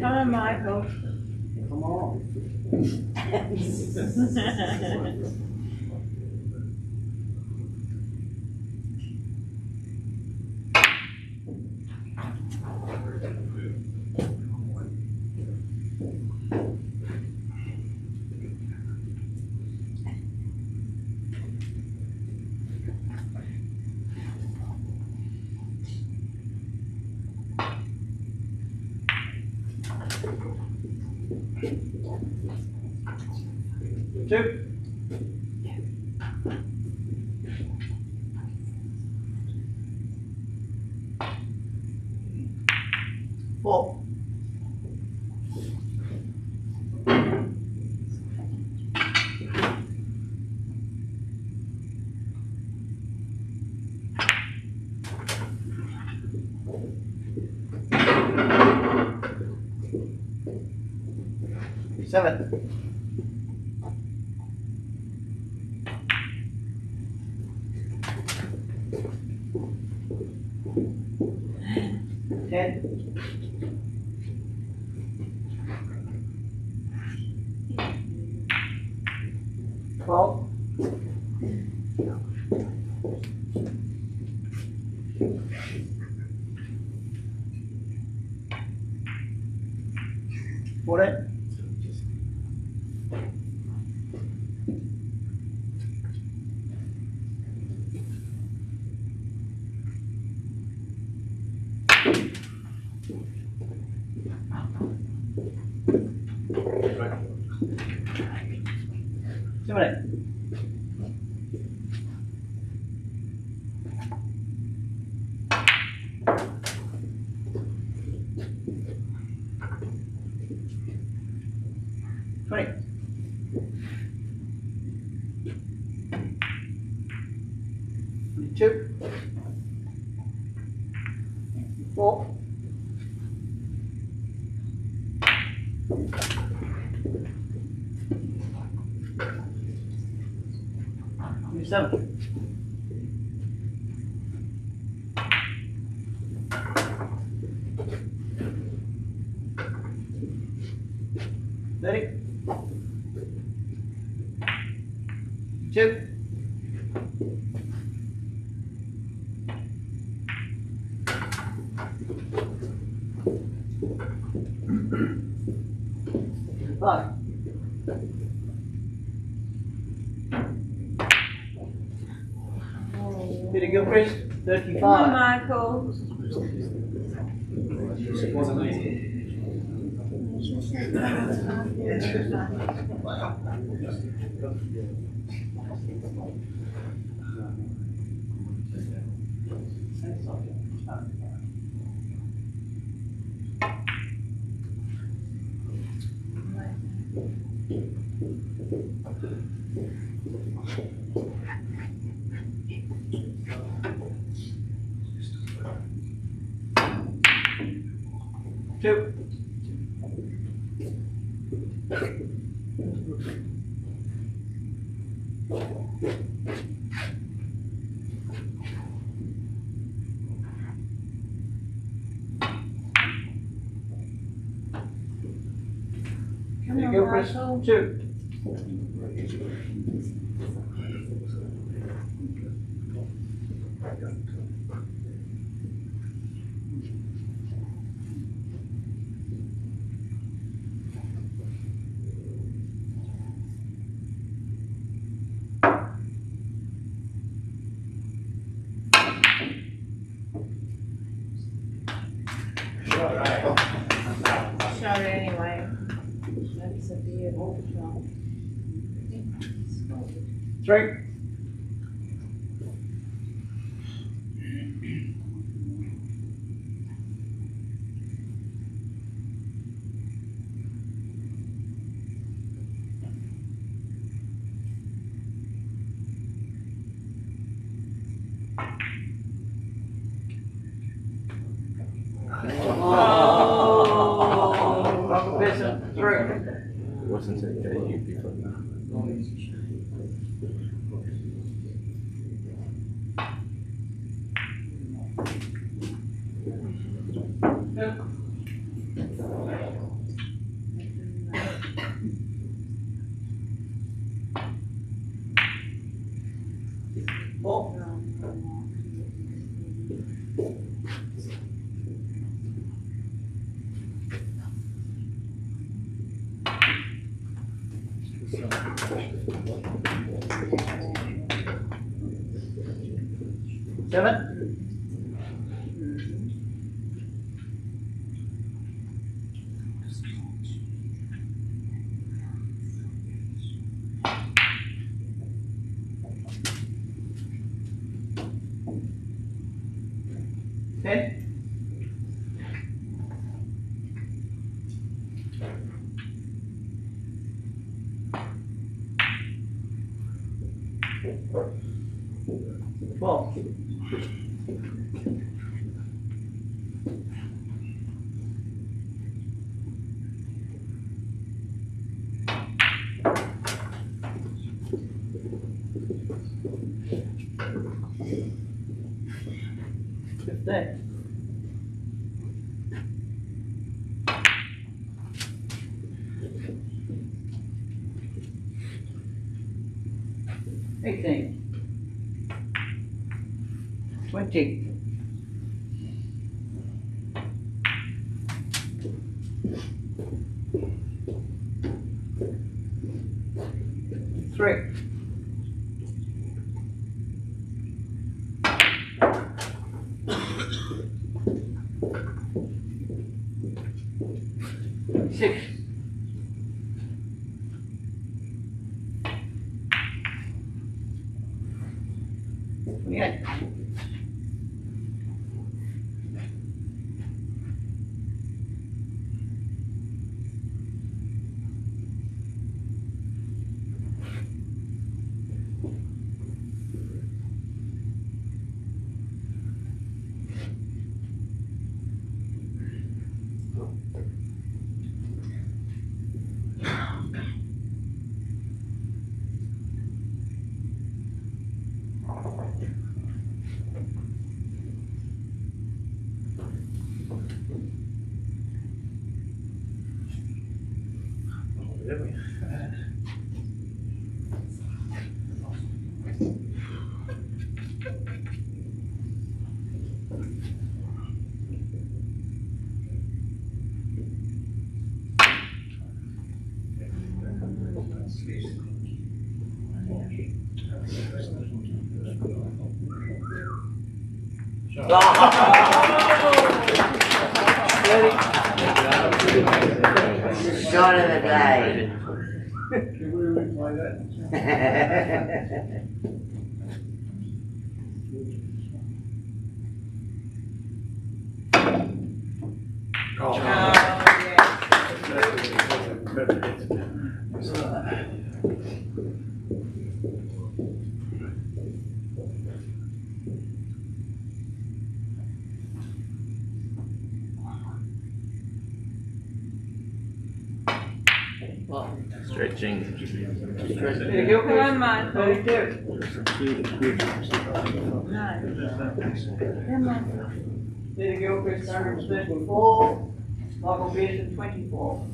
Come on, Michael. Come on. 2. 4. 7. 8. 10. 12. 14. 17. 20. 22. 4. 27. 30. 2. 5. Peter Gilchrist, 35. Come on, Michael. Two. 2. Sorry, anyway. That's a beautiful shot. 3. 3. Wasn't it you before? Seven. 10. 12. 15. 18. 20. 3. 6. 28. Shot of the day. Can we replay that? Oh, Stretching. Peter Gilchrist. Come on, Michael. 32. Come on. Peter Gilchrist, 134. Michael Pearson, 24.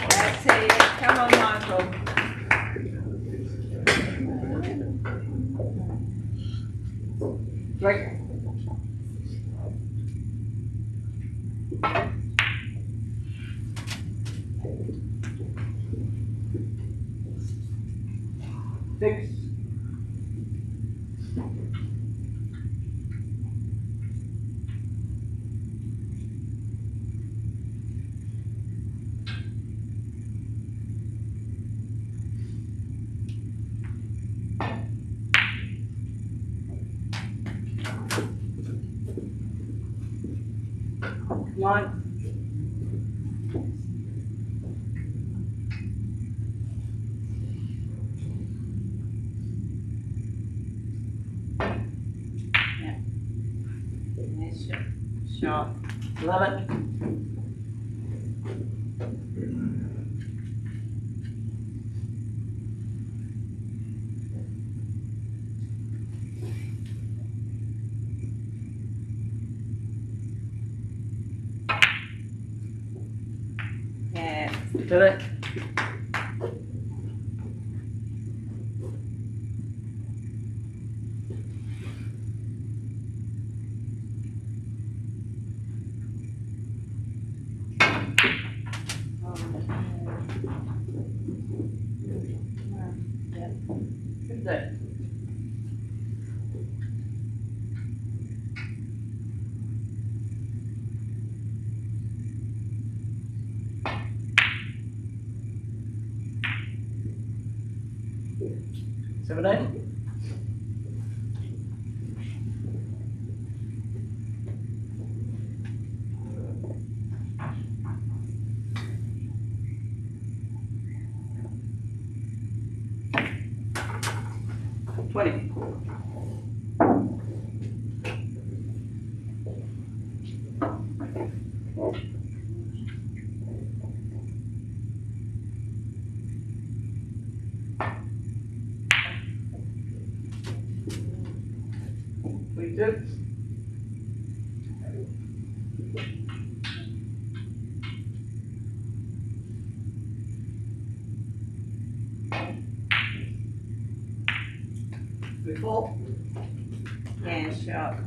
That's it. Come on, Michael. Drake. 6. 9. 11. Yeah. Did it? Good day. Seven, 20. 22. Before. Yeah, sure.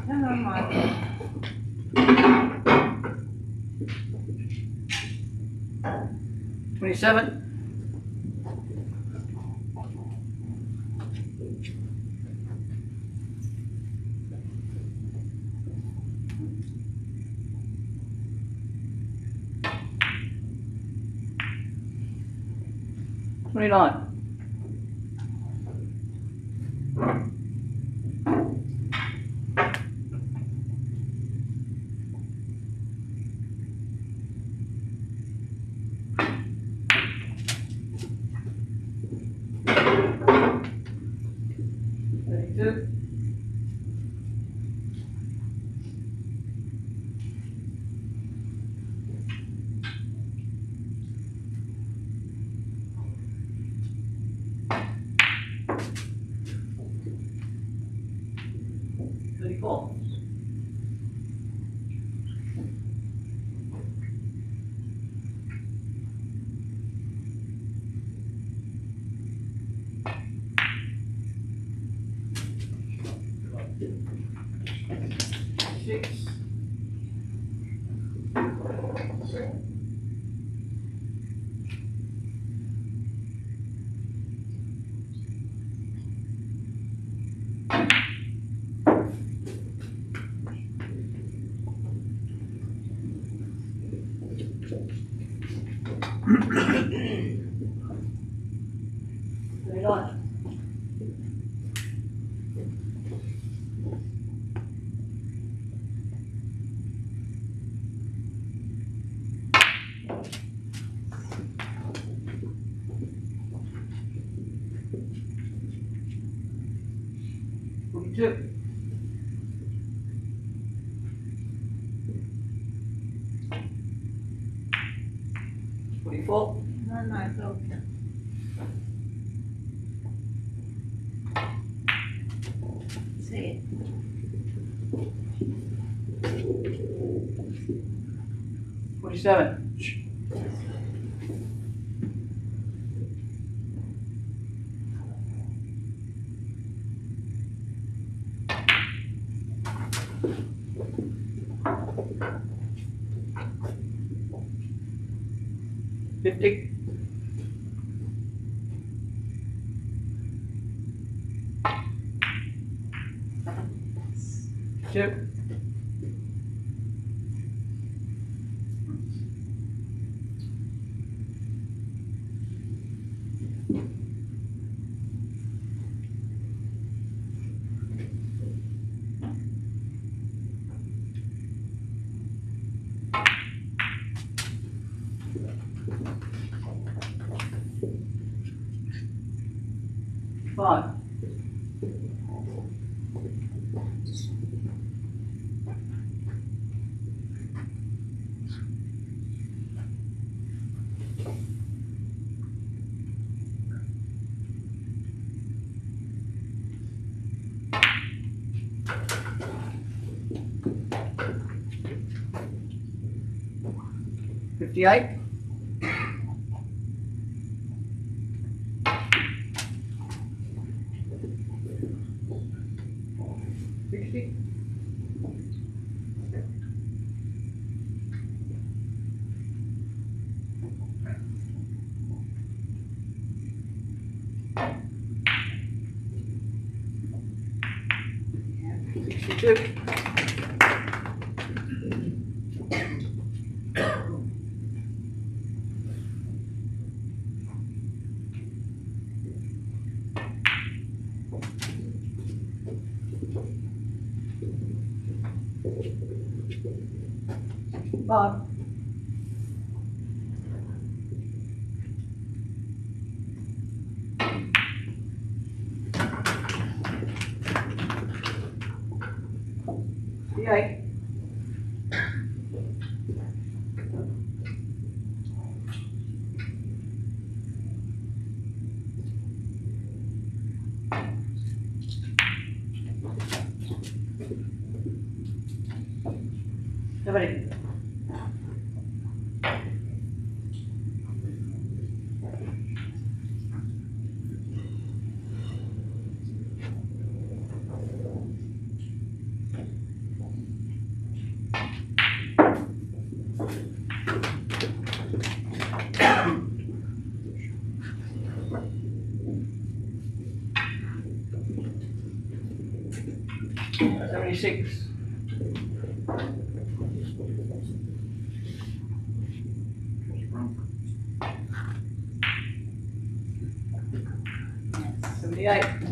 Hello, Michael. 27. $29. $32. $34. $6. $39. $42. $44. No, Michael. See it. $47. $50. $2. $5. $58. $60. $62. $5. $58. 70. Six. $78.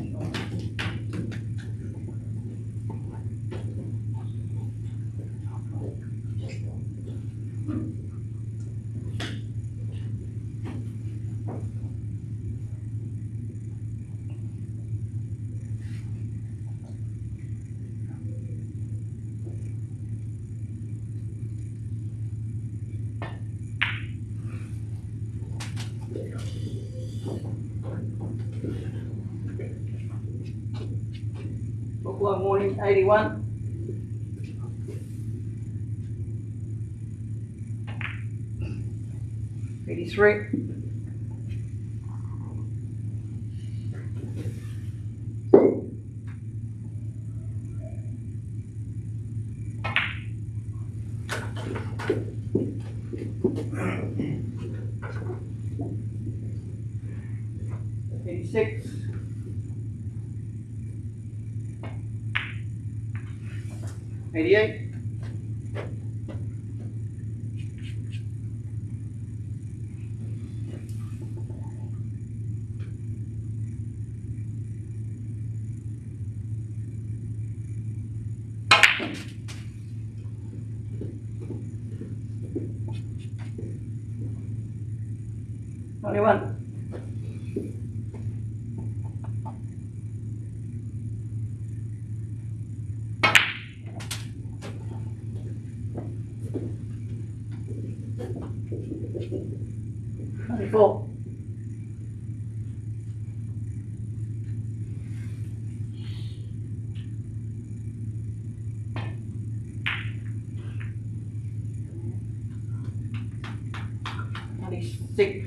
Buffalo morning, 81. $83. $86. $88. $91. $94. $96.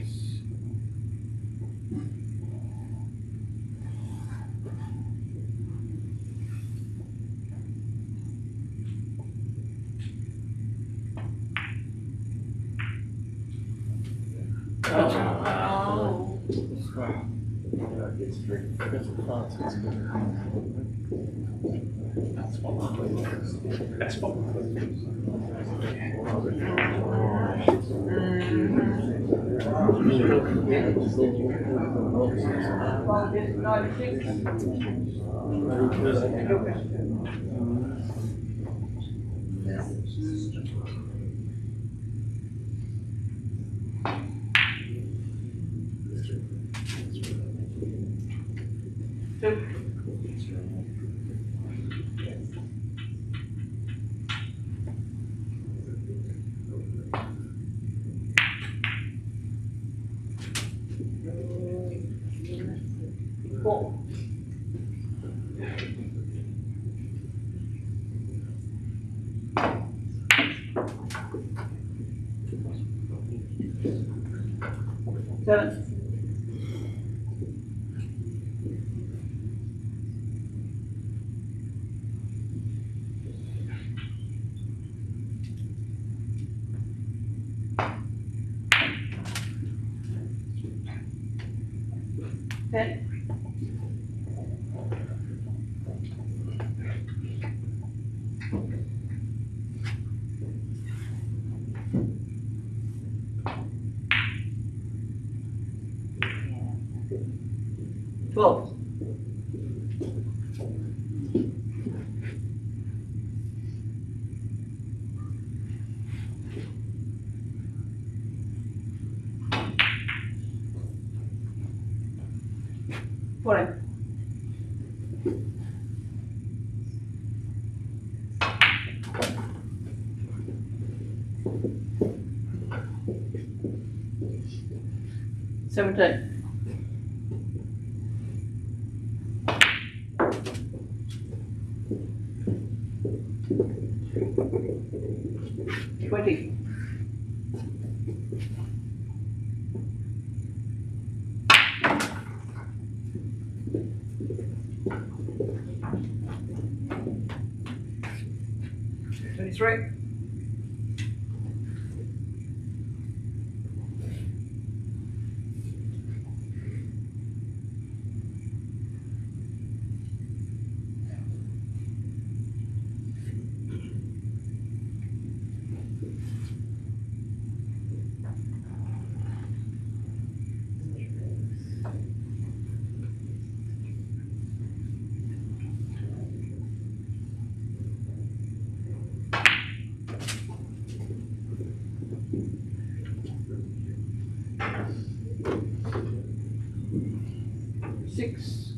Oh. Four. Seven. Ten. Twelve. Fourteen. $17. 20. Three. Six.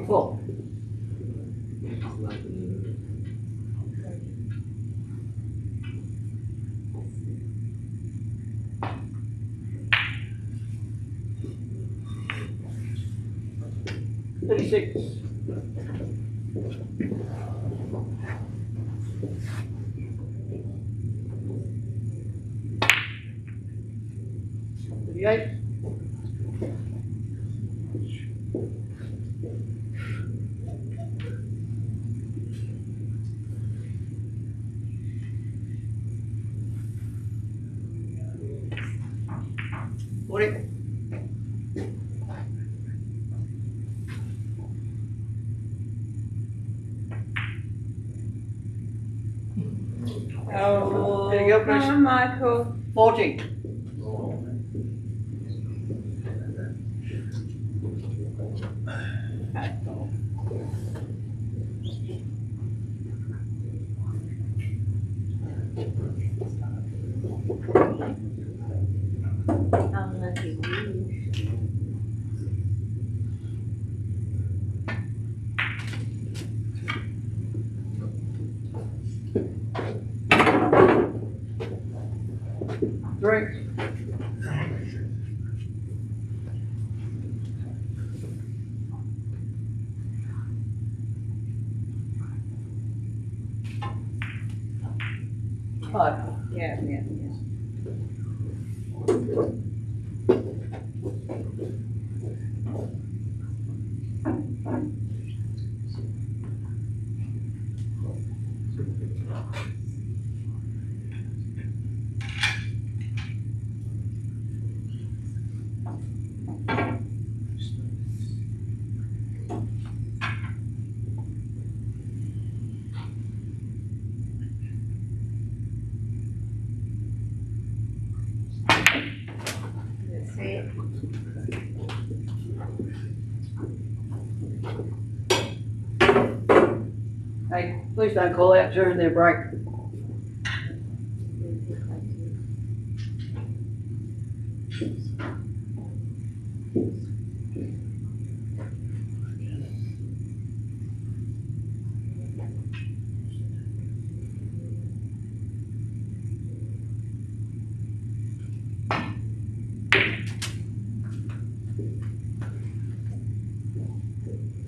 Four. Six. Eight. Oh, Peter Gilchrist. come on, Michael. 40. Unlucky you. Three. Five. Yeah, yeah, yeah. That's it. Hey, please don't call out during their break.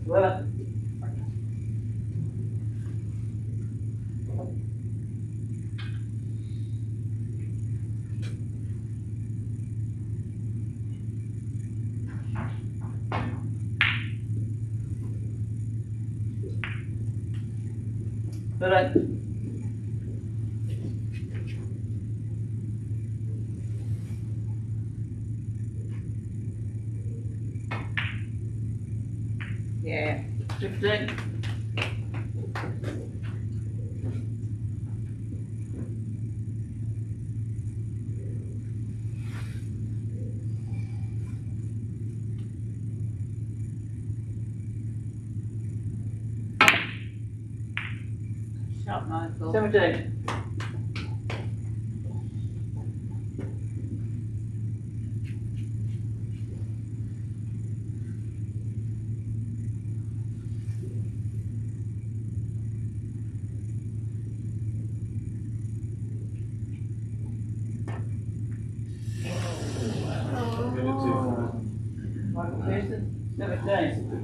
Well, But Yeah. 15. Shot, Michael. 17. Michael Pearson, 17.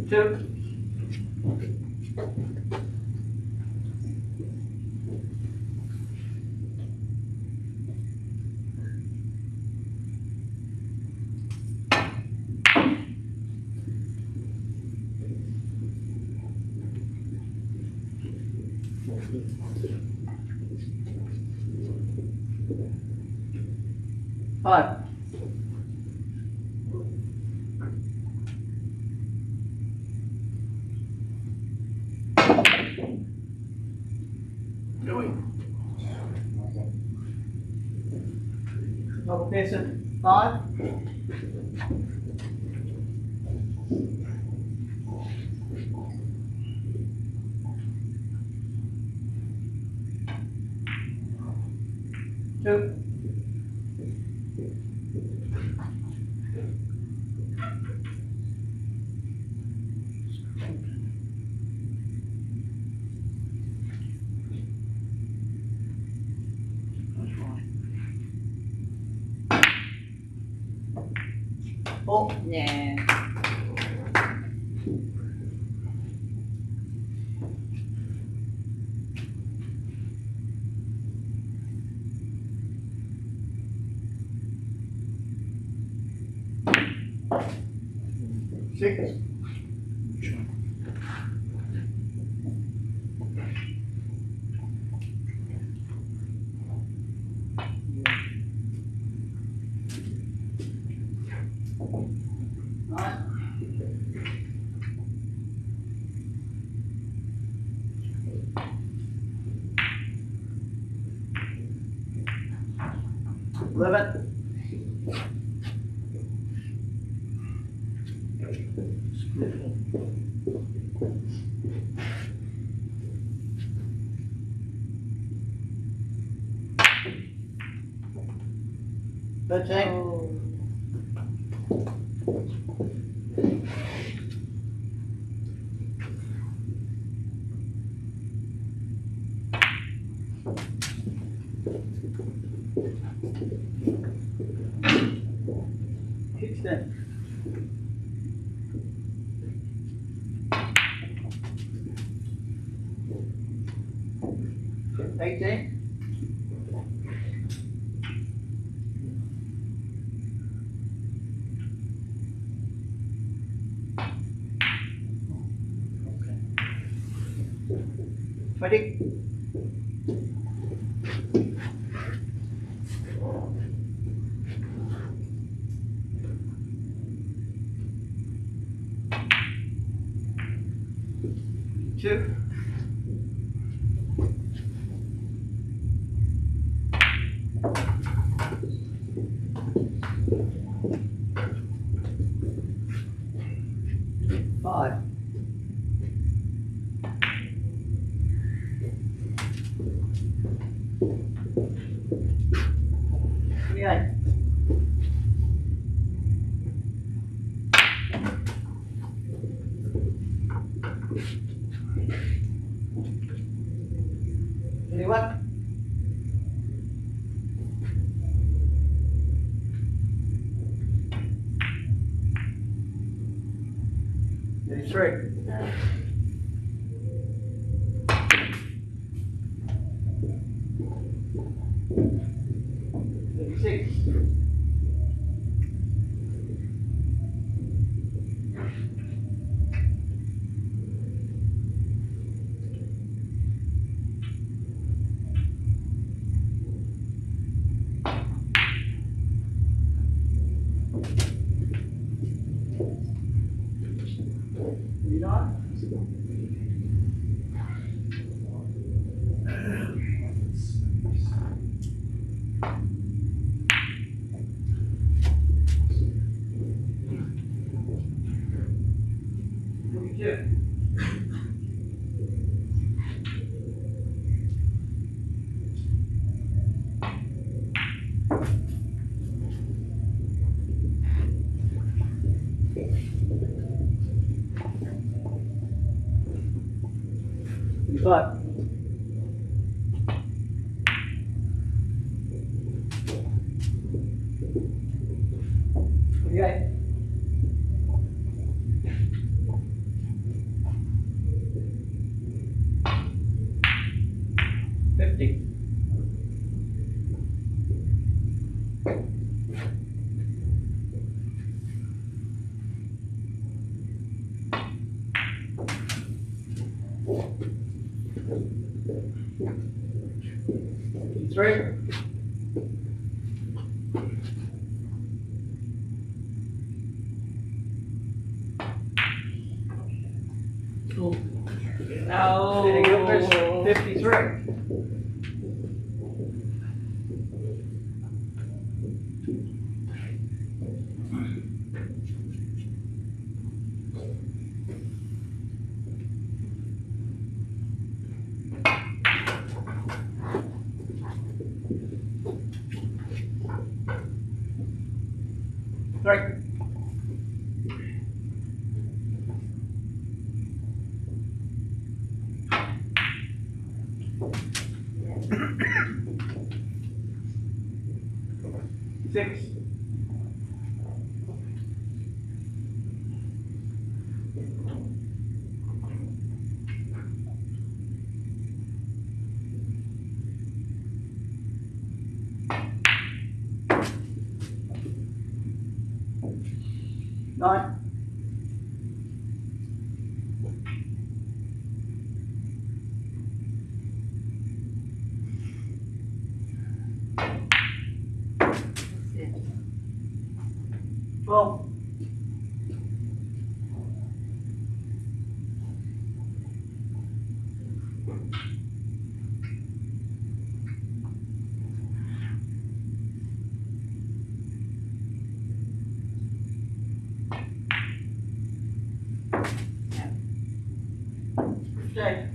Two. Five. Michael Pearson, 5. Two. Four. Yeah. Six. Nine. 11. Thirteen. Sixteen. 18. 20. 2. 5. 28. Anyone? Three. 36. But okay. 50. Three. No. Peter Gilchrist, 53. Three. Six. Nine. Well, okay.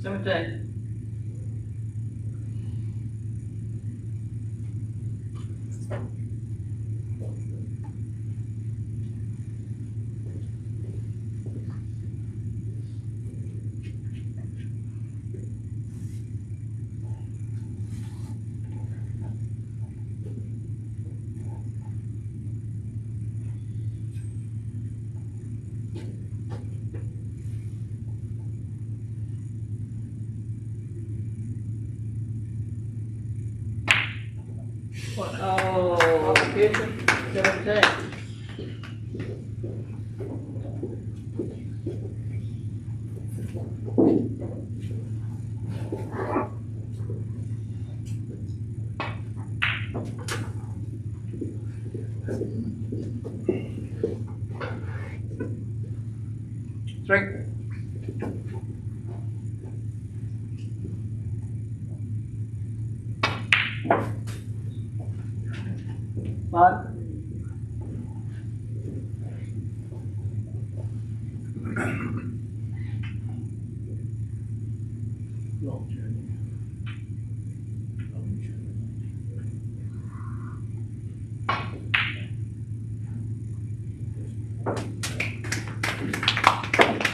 Seventeen. Oh. Michael Pearson, 17. Three. Five. long journey.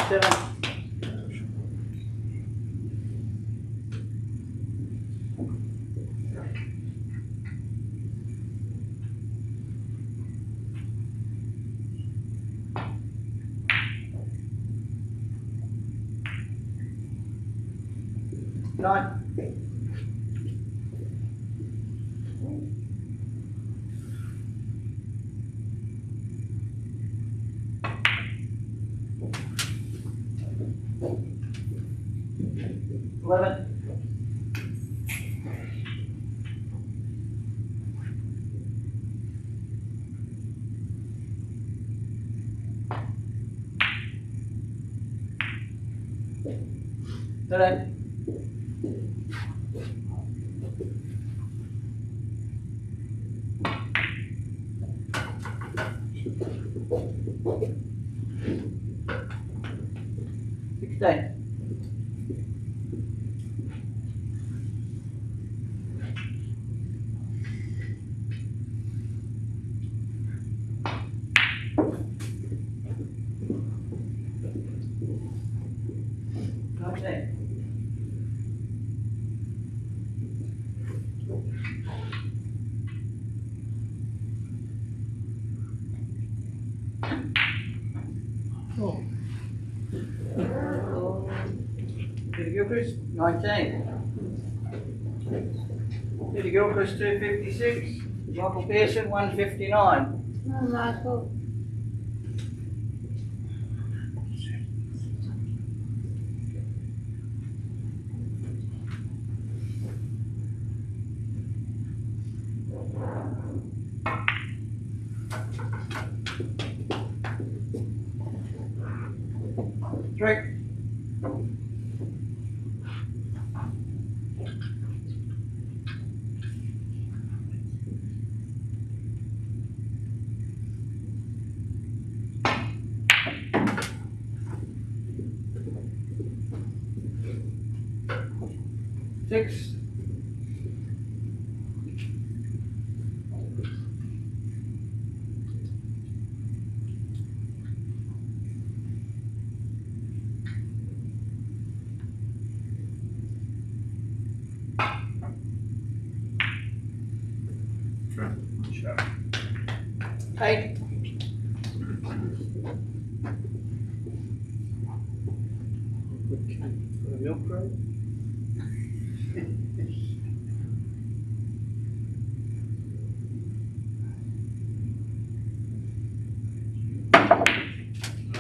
Seven. Nine. Eleven. Thirteen. 16. Oh. Peter Gilchrist, 19. Peter Gilchrist, 256. Michael Pearson, 159. Oh, Michael. Three. Six. Eight. Milk crate?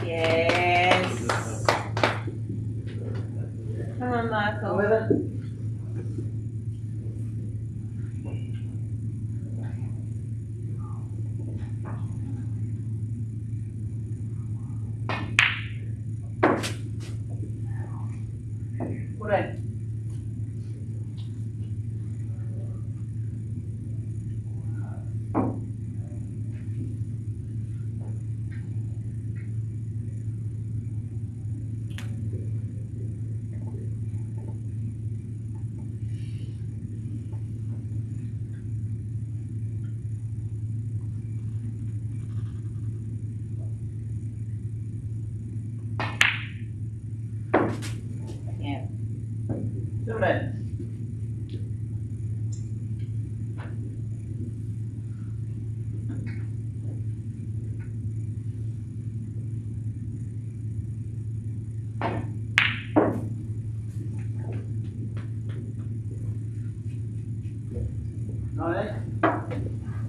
Yes. Come on, Michael. 11. Yeah.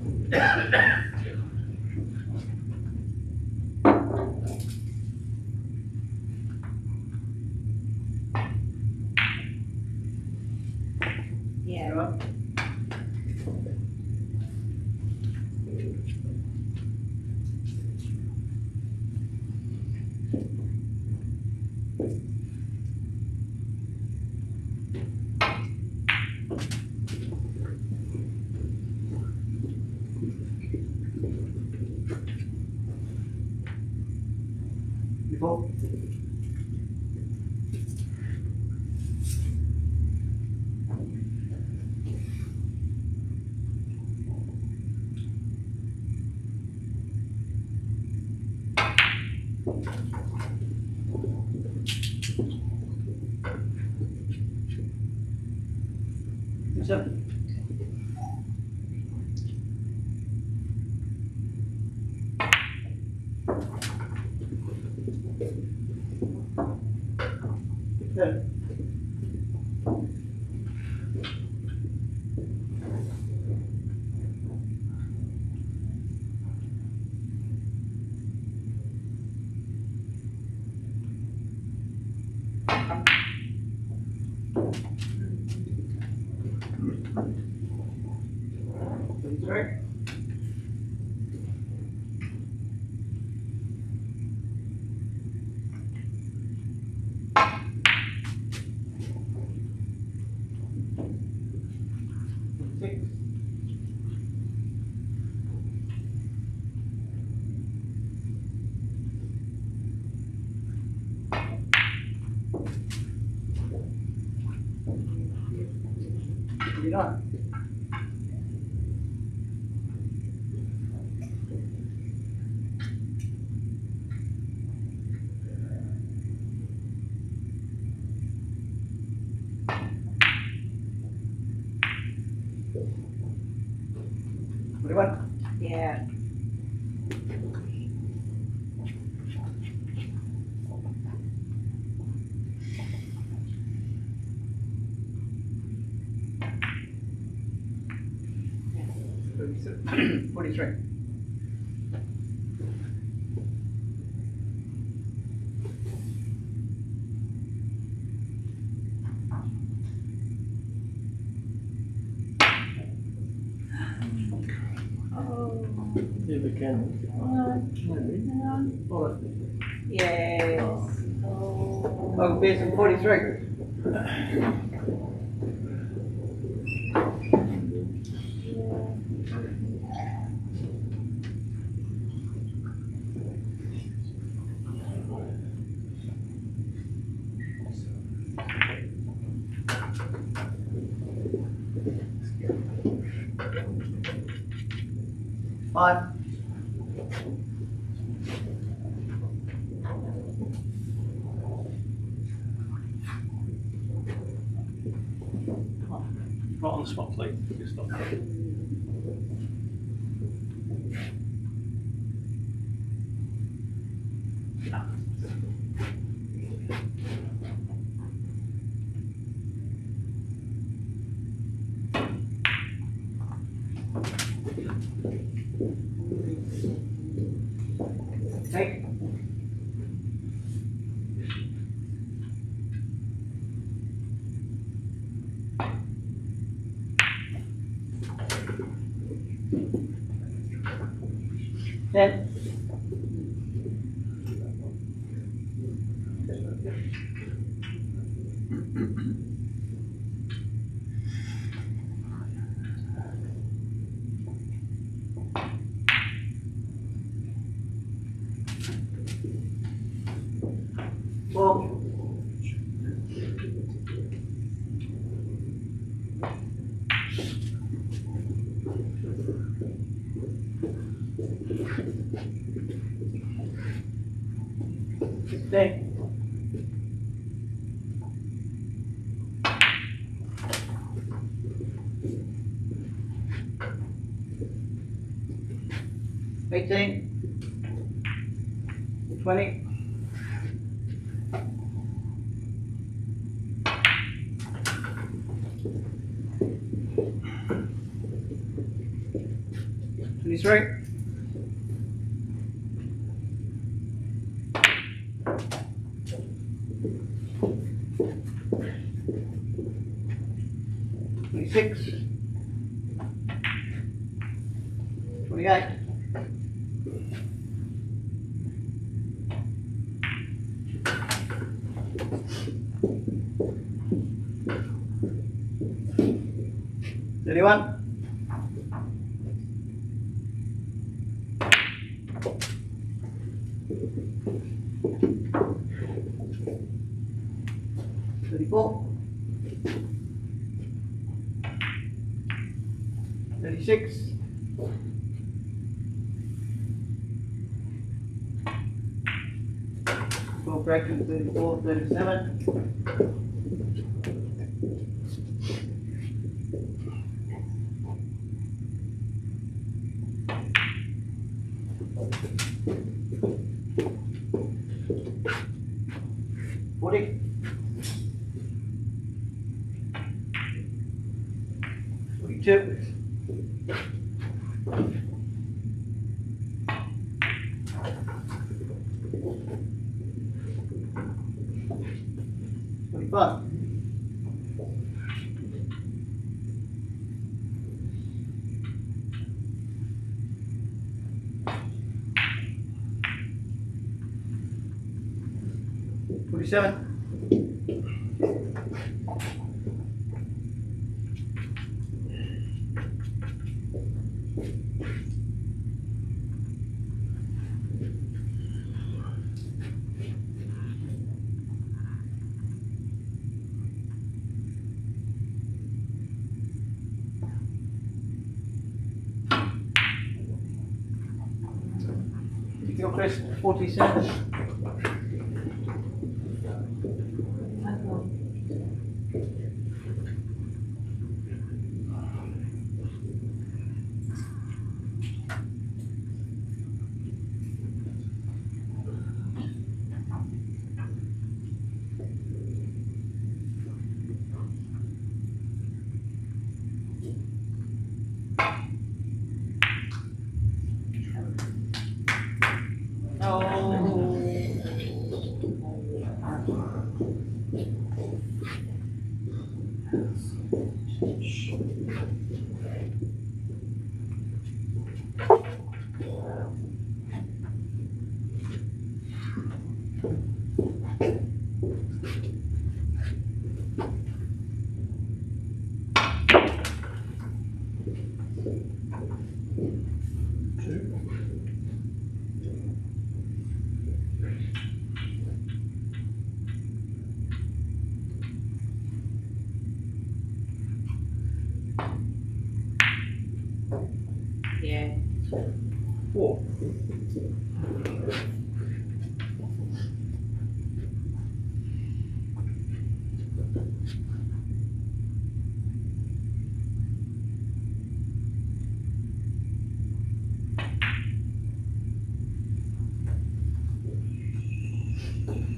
17. Yeah. Before. 7. You know. What do you want? Yeah. Yes. 43. If it can. Yes. Oh, Pearson, 43. Five. Right on the spot, please. Just stop. Take. Ten. Four. Sixteen. Eighteen. 20. 23. 26. 28. 31. 34. 36. 4 corrections, 34, 37. 40. 42. 45. 47. 47. Yeah. 4.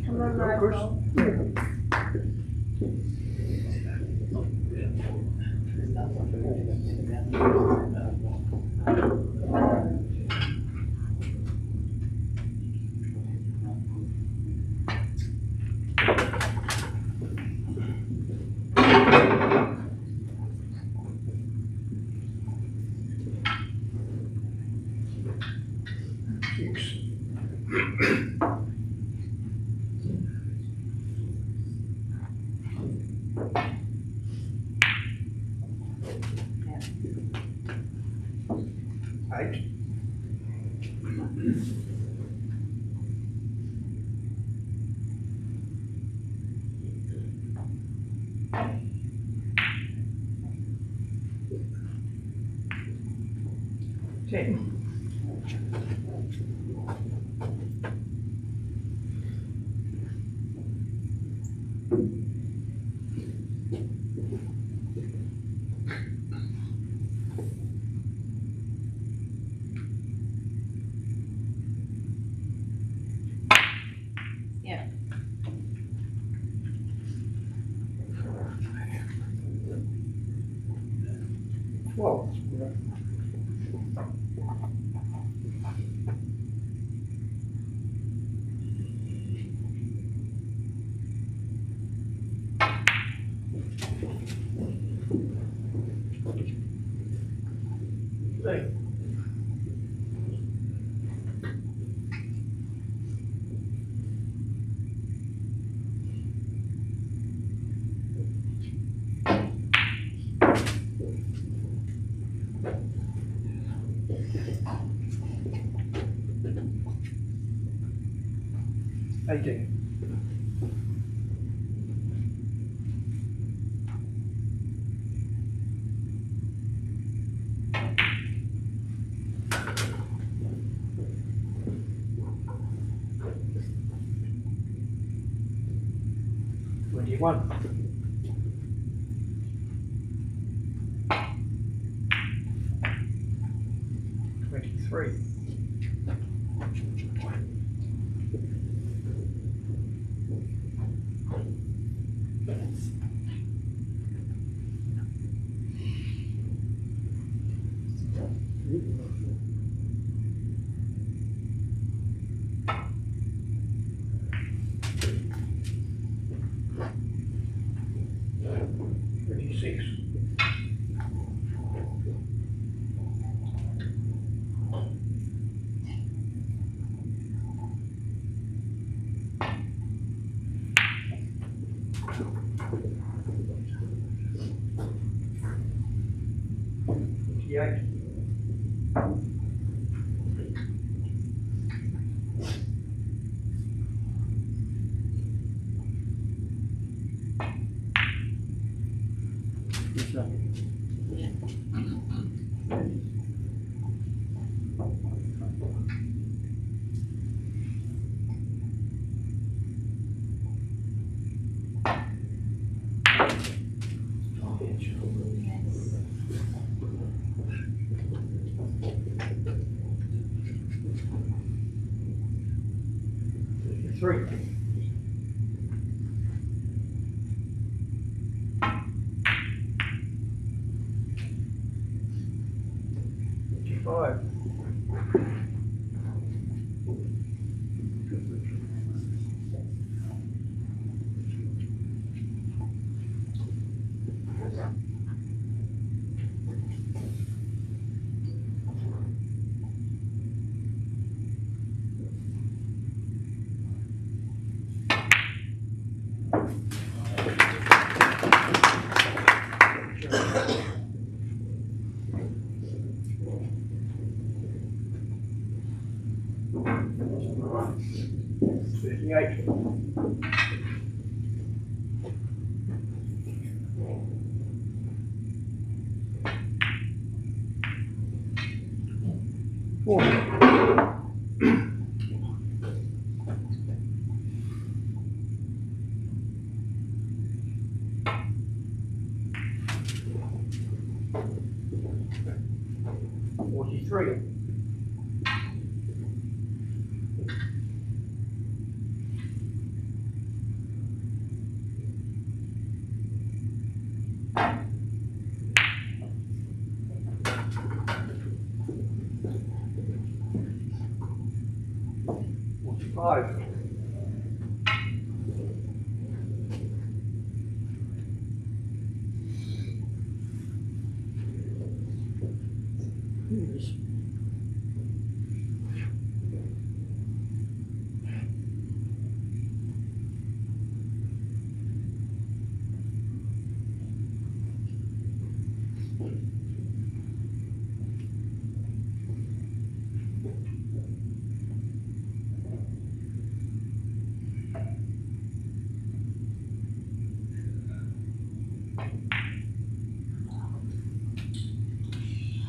Come on, Michael. Yeah. 12. One. 23. 24.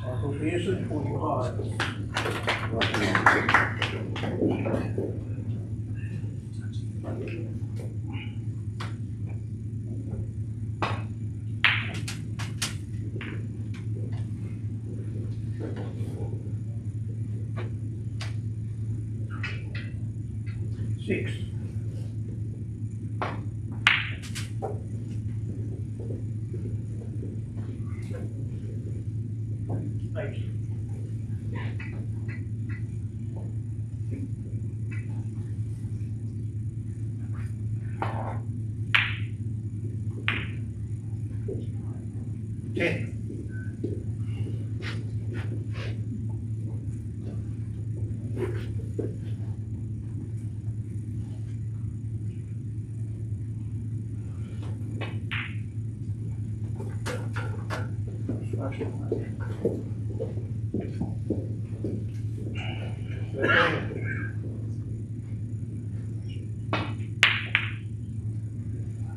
Michael Pearson, 45. Six. Eight. Ten.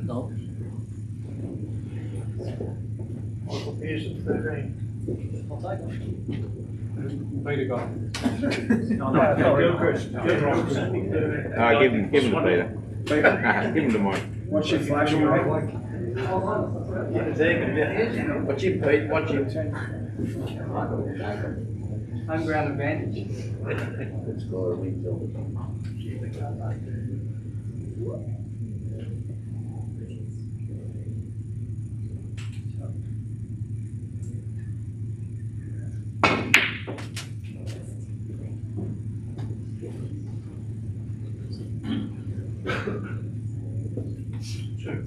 No. Michael Pearson, 13. I'll take it. Peter got No, Gilchrist. Gilchrist. Give him to Peter. Give him to Mike. What's your flashing rate like? What's your Pete? What's your Home ground advantage. Let's go a refill. 2.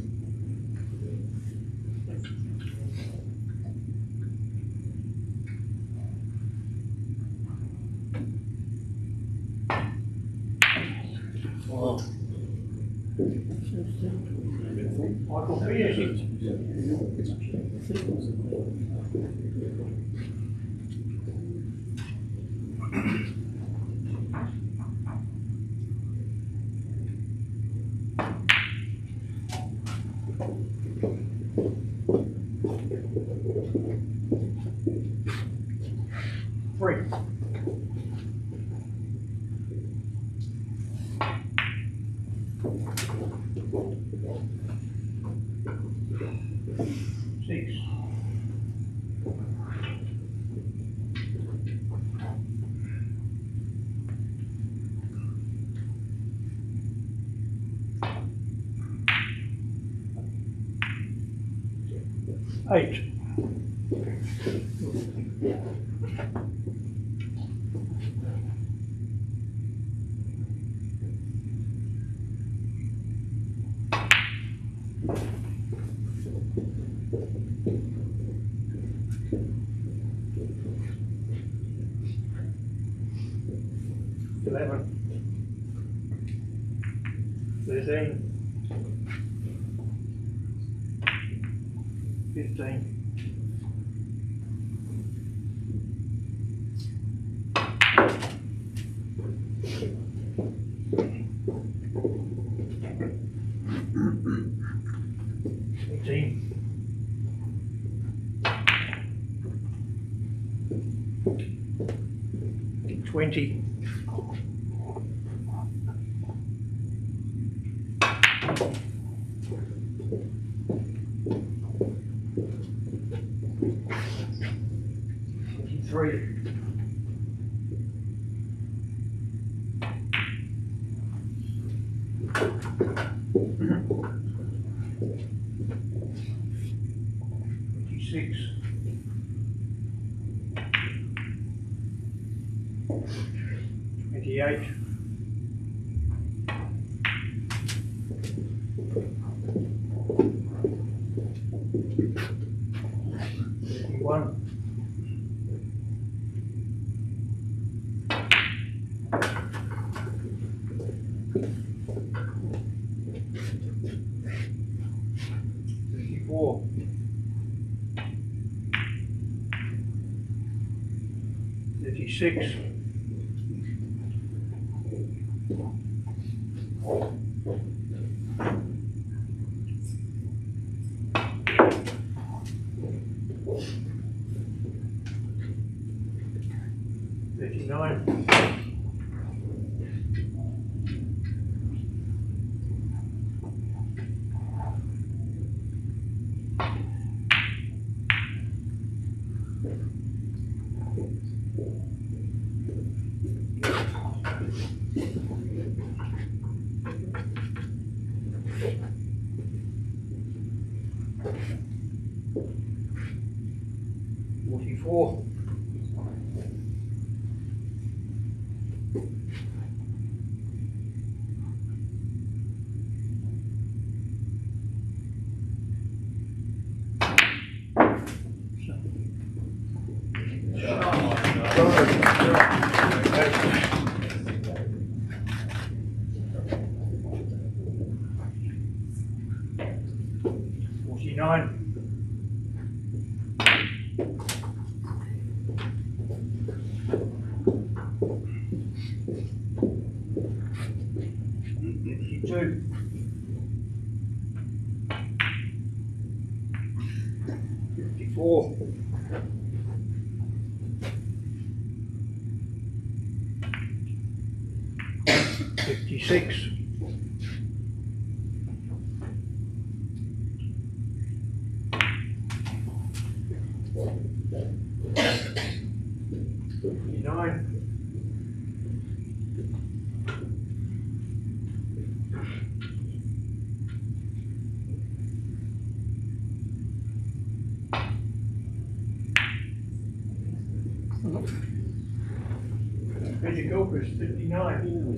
Wow. Michael Pearson. 3. 6. 8. 11. 13. 15. 18. 20. 23. 26. 28. 31. 34. 36. 39. 44. 49. 52. 54. 56. 59. 59. Peter Gilchrist, 59.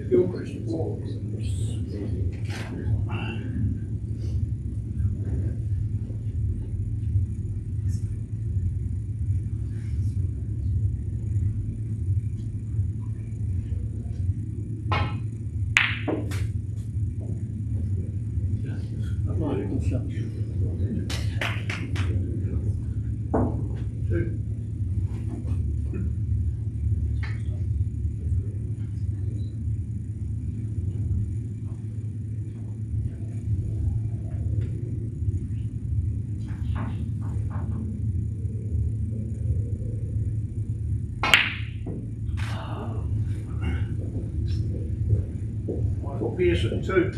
Gilchrist, 4. Michael Pearson, 2.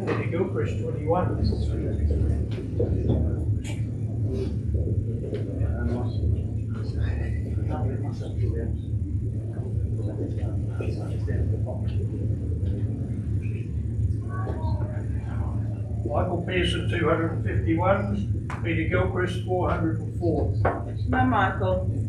Peter Gilchrist, 21. Michael Pearson, 251. Peter Gilchrist, 404. No, Michael.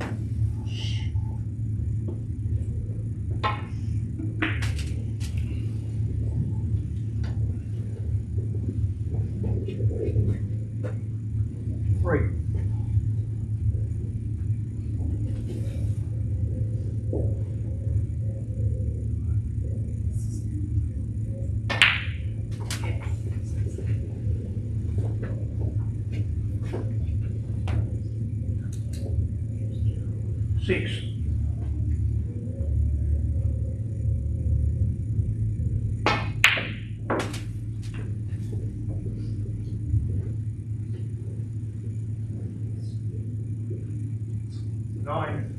6. Nine.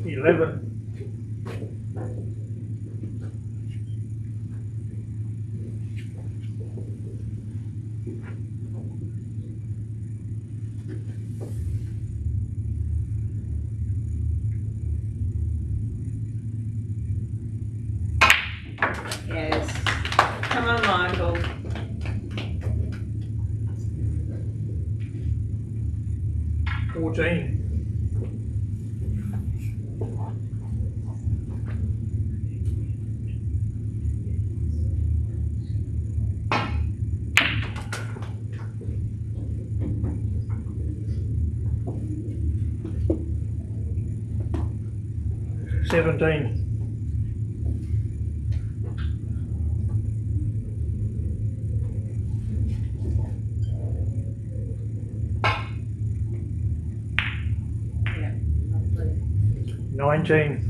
11. 'Yes. Come on, Michael. 14. 17. 19.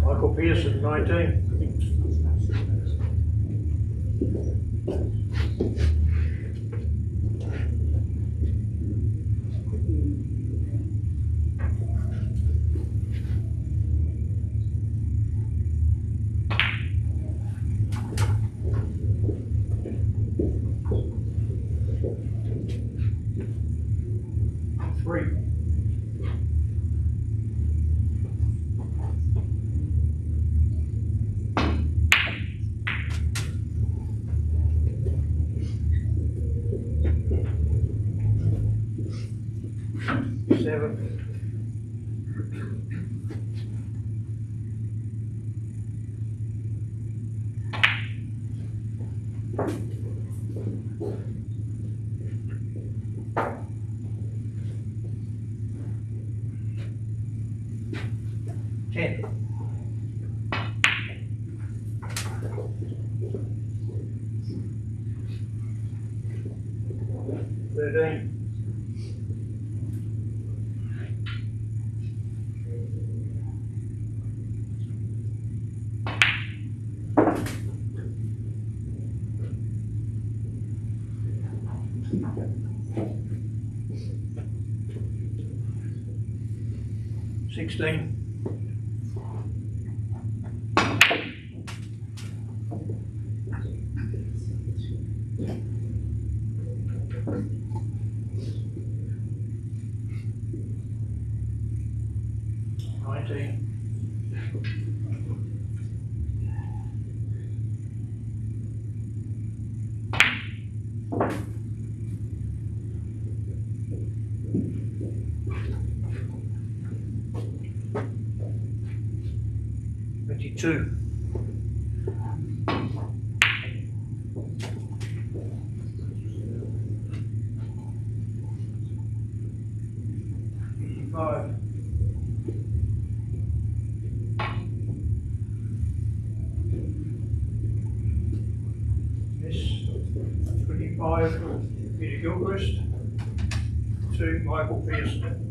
'Michael Pearson, 19. 3. 7. 10. 13. 16. 19. 22. 5. 25, Peter Gilchrist. 2, Michael Pearson.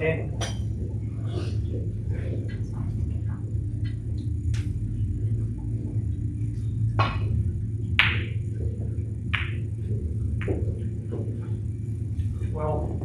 10. Well,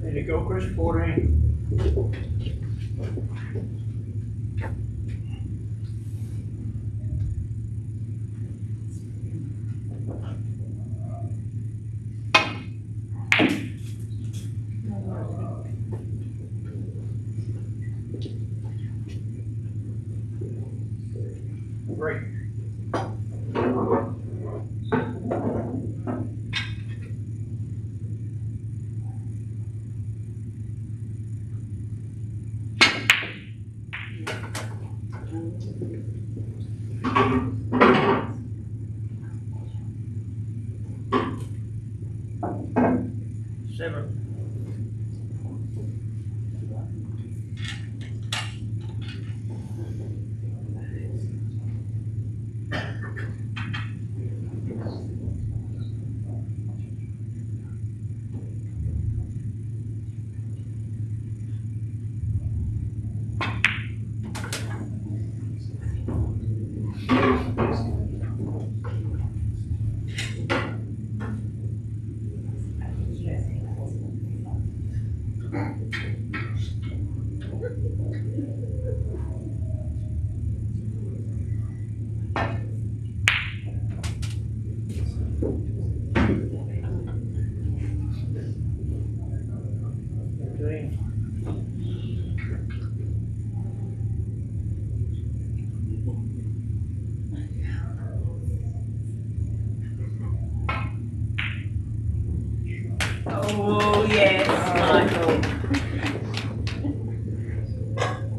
Peter Gilchrist, 14. Great. 7. Oh, yes, Michael. 16.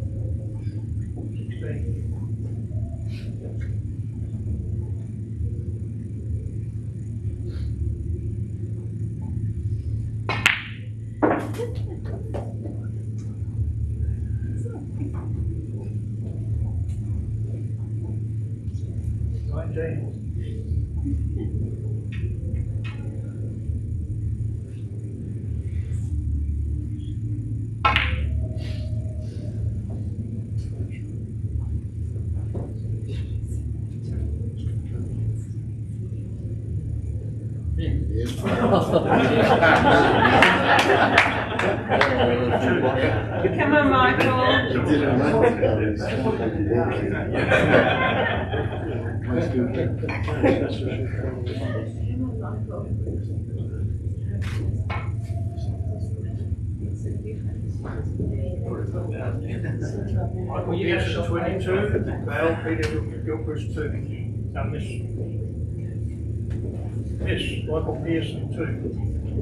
Come on, Michael. Michael, you get to 22. Bale, Peter Gilchrist, 2. Miss Michael Pearson, 2.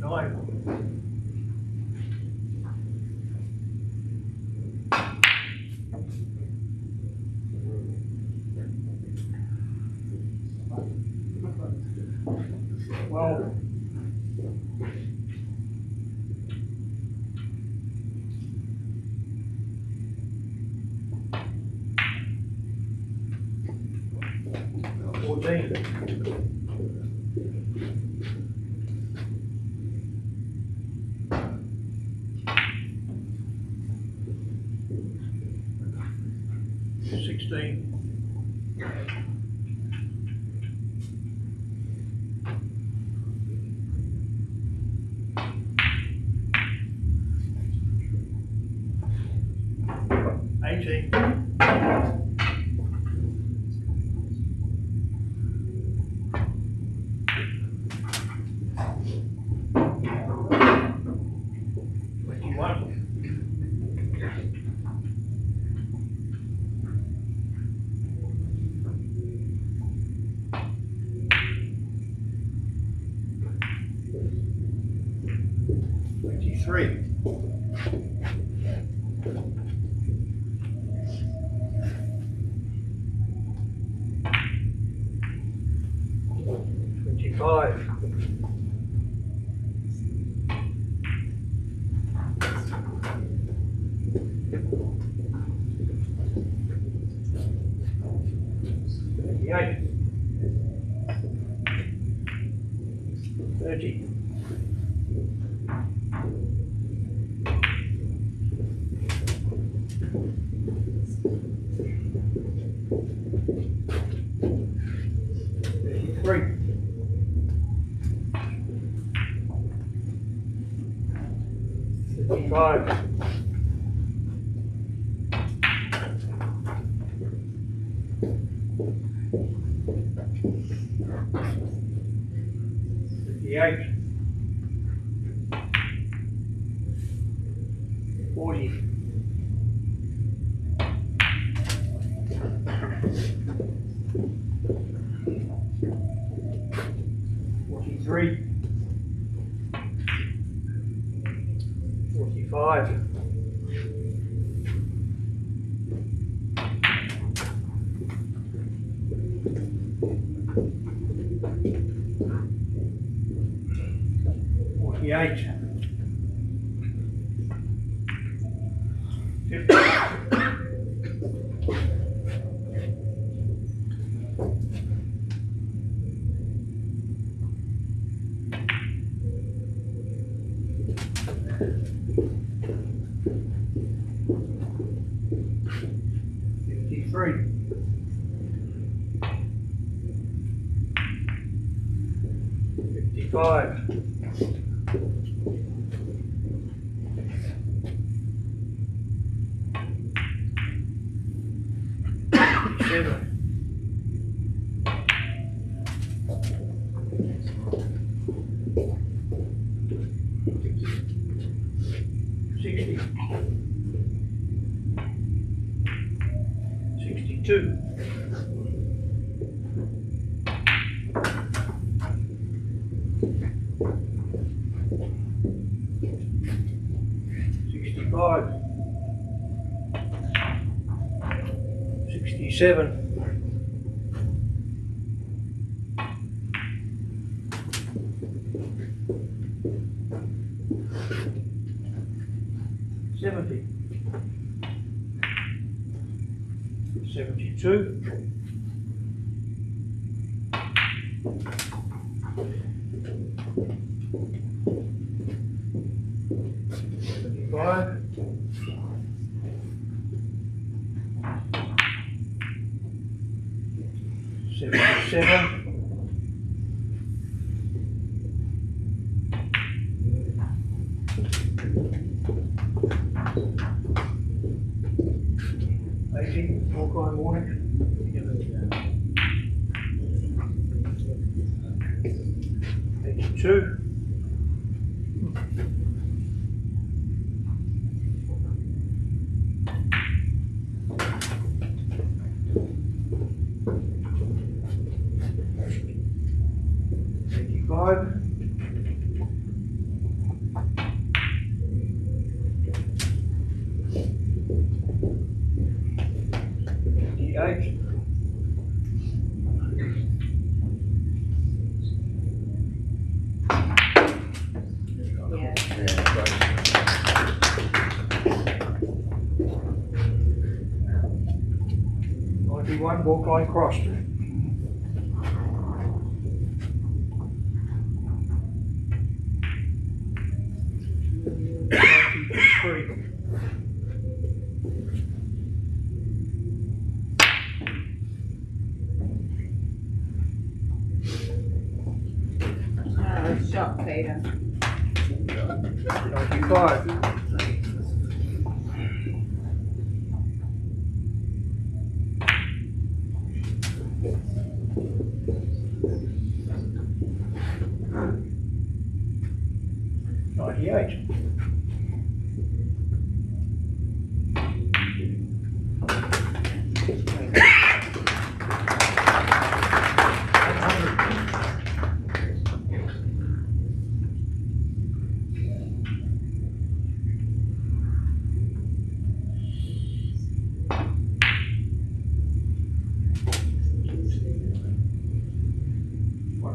9. Well, one ball line crossed. Three. Shot, Peter. 95. $98.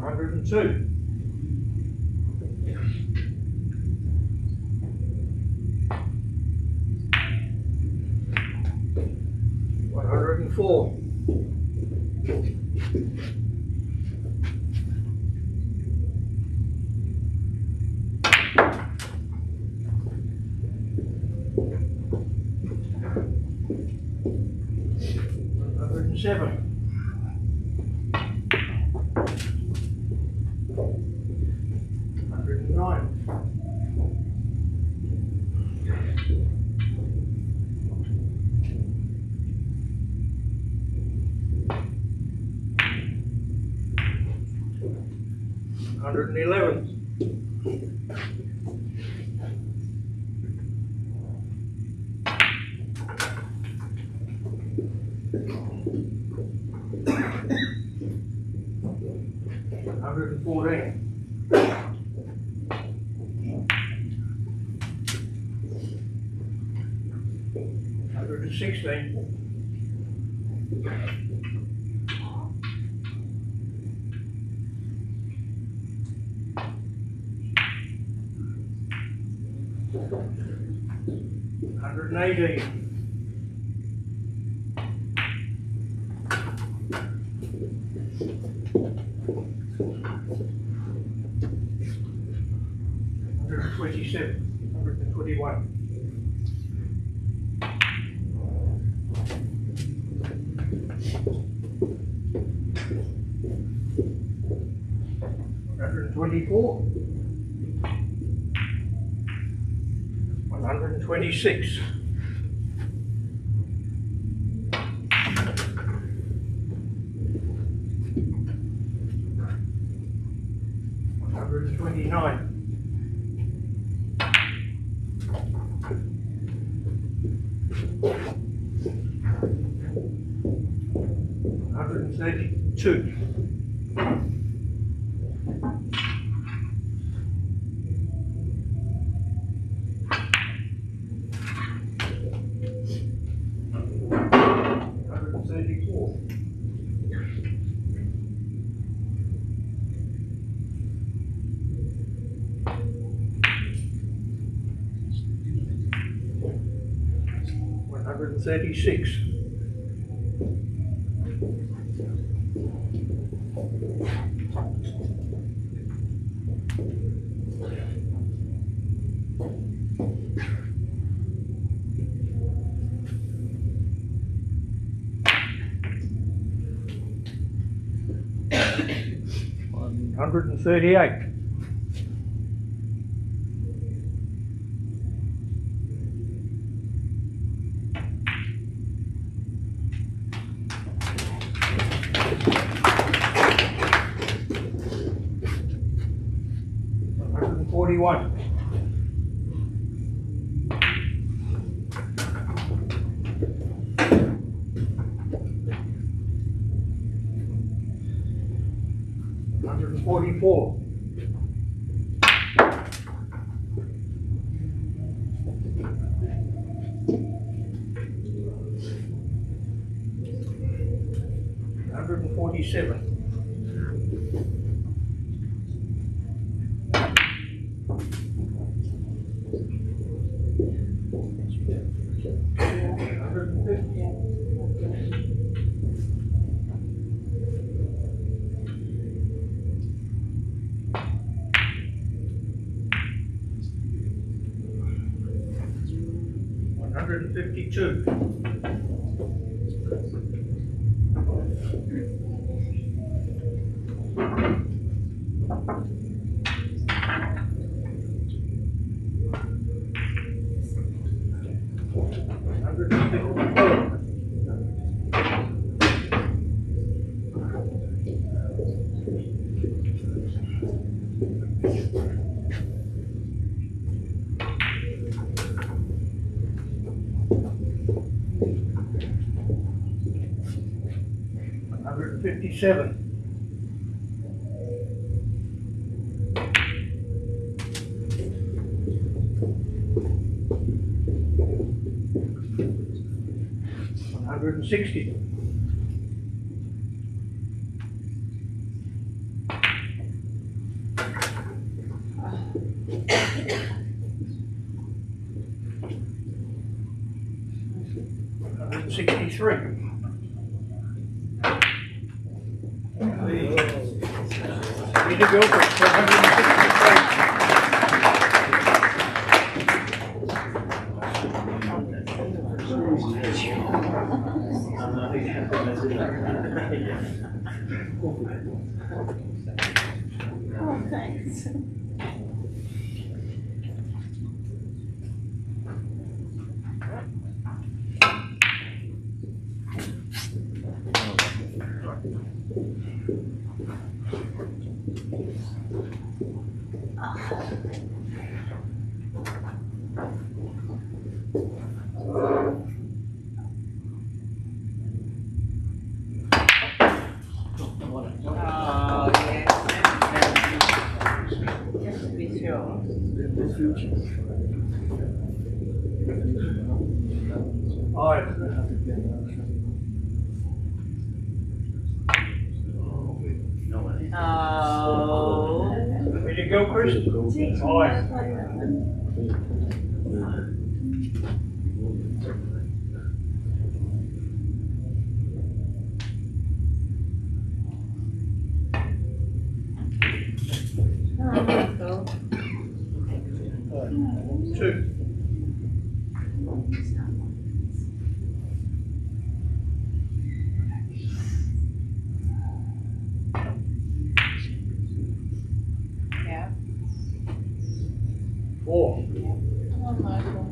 $102. $104. $107. $111. $114. $116. $118. $127. $121. $124. $126. $129. $132. $136. $138. $141. $144. $147. $150. 152. $157. $160. $163. Peter Gilchrist for 163. Oh, thanks. Oh, yes. Just to be sure. Oh. Peter Gilchrist. Two. Yeah. Four. Oh, Michael.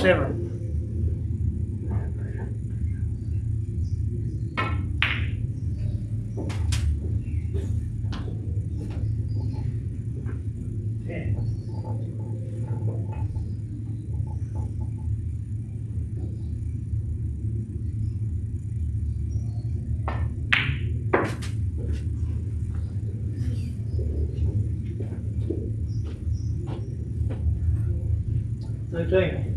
Seven. Ten. $13.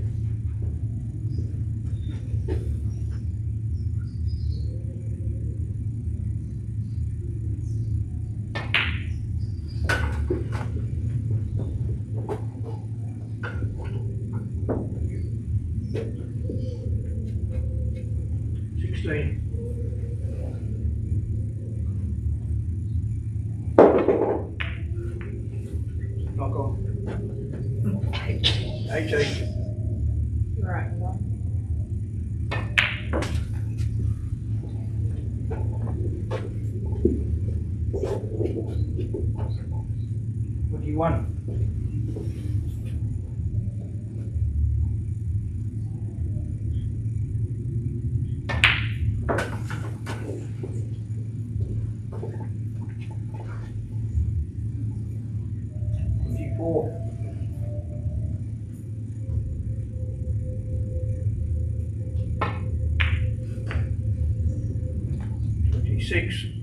$16. Knock on. 18. Right. What do you want? $54. $26.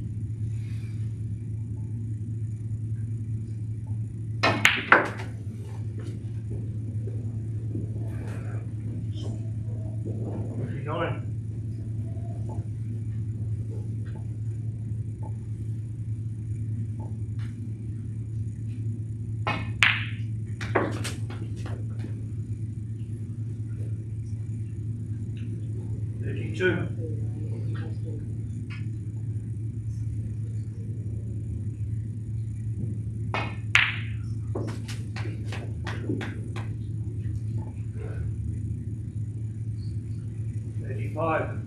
39. Two. 35.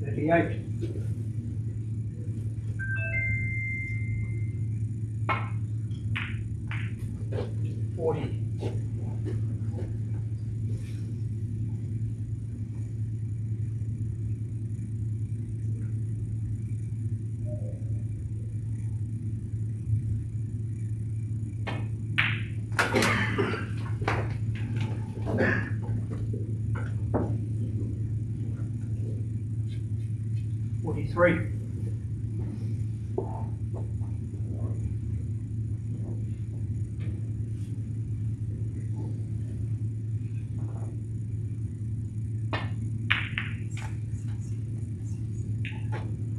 38. 40. 43.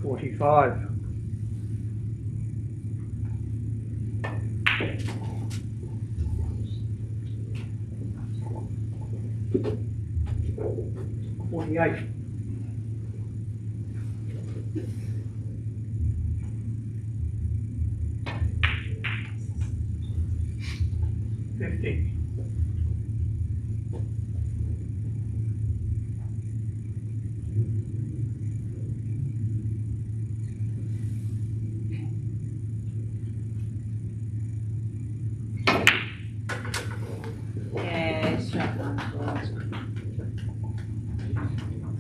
45. 48. 50.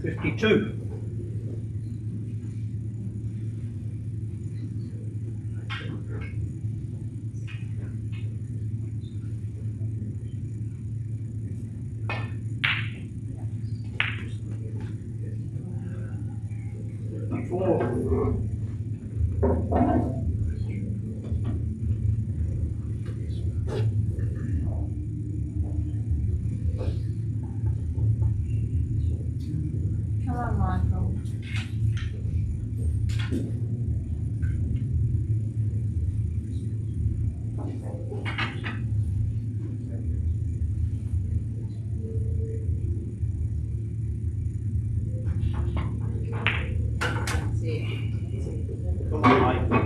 52. 54. 'Come on, Michael.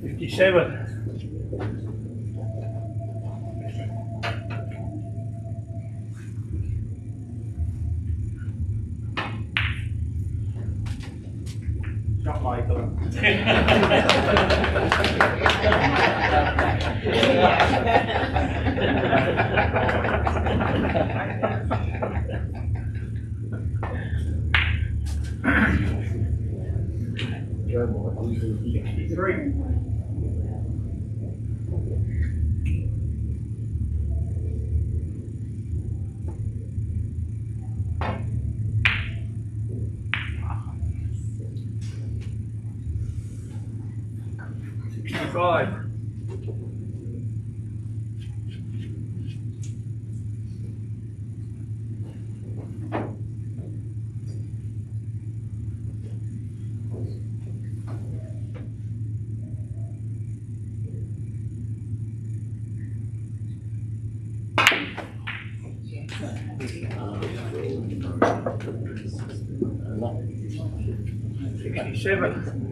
57. 63. 65. 67. 67.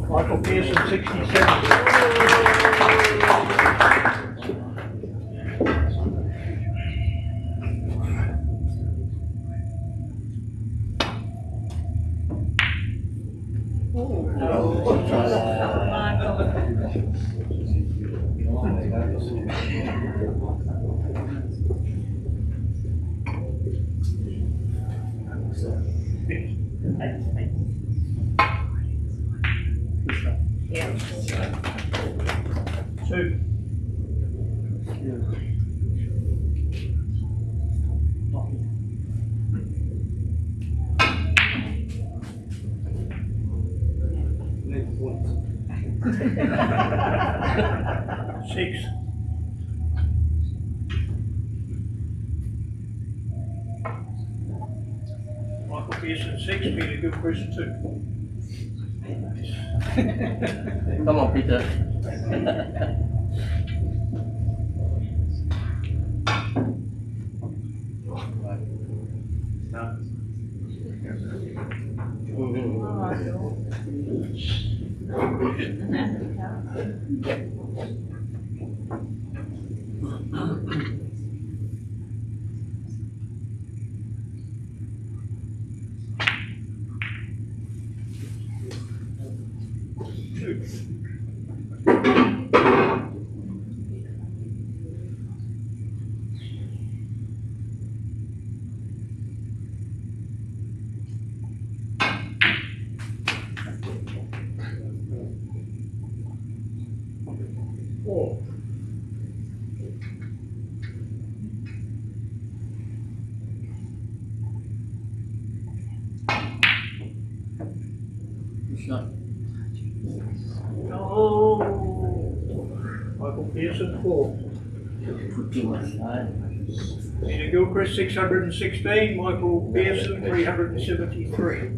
Michael Pearson, 67. Yeah. 2. Six. Michael Pearson 6, Peter Gilchrist 2. Come on, Peter. Oh, Michael Pearson 4. Peter Gilchrist 616, Michael Pearson 373.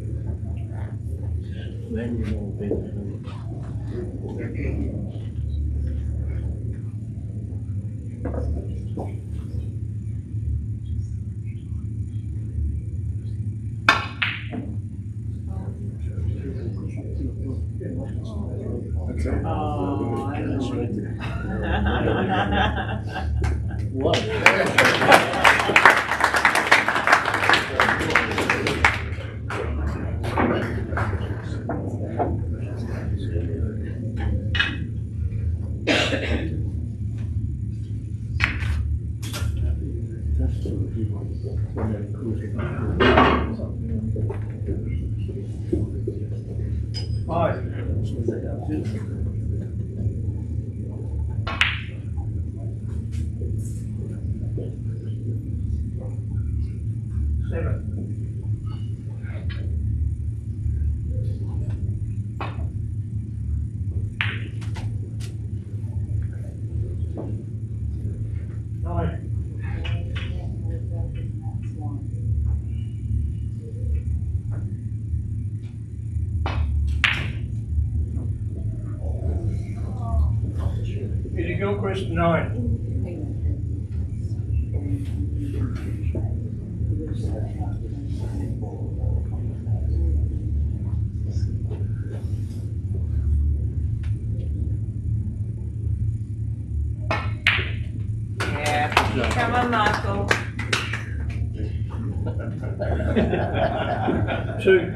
Peter Gilchrist 9. Yeah. Come on, Michael. 2.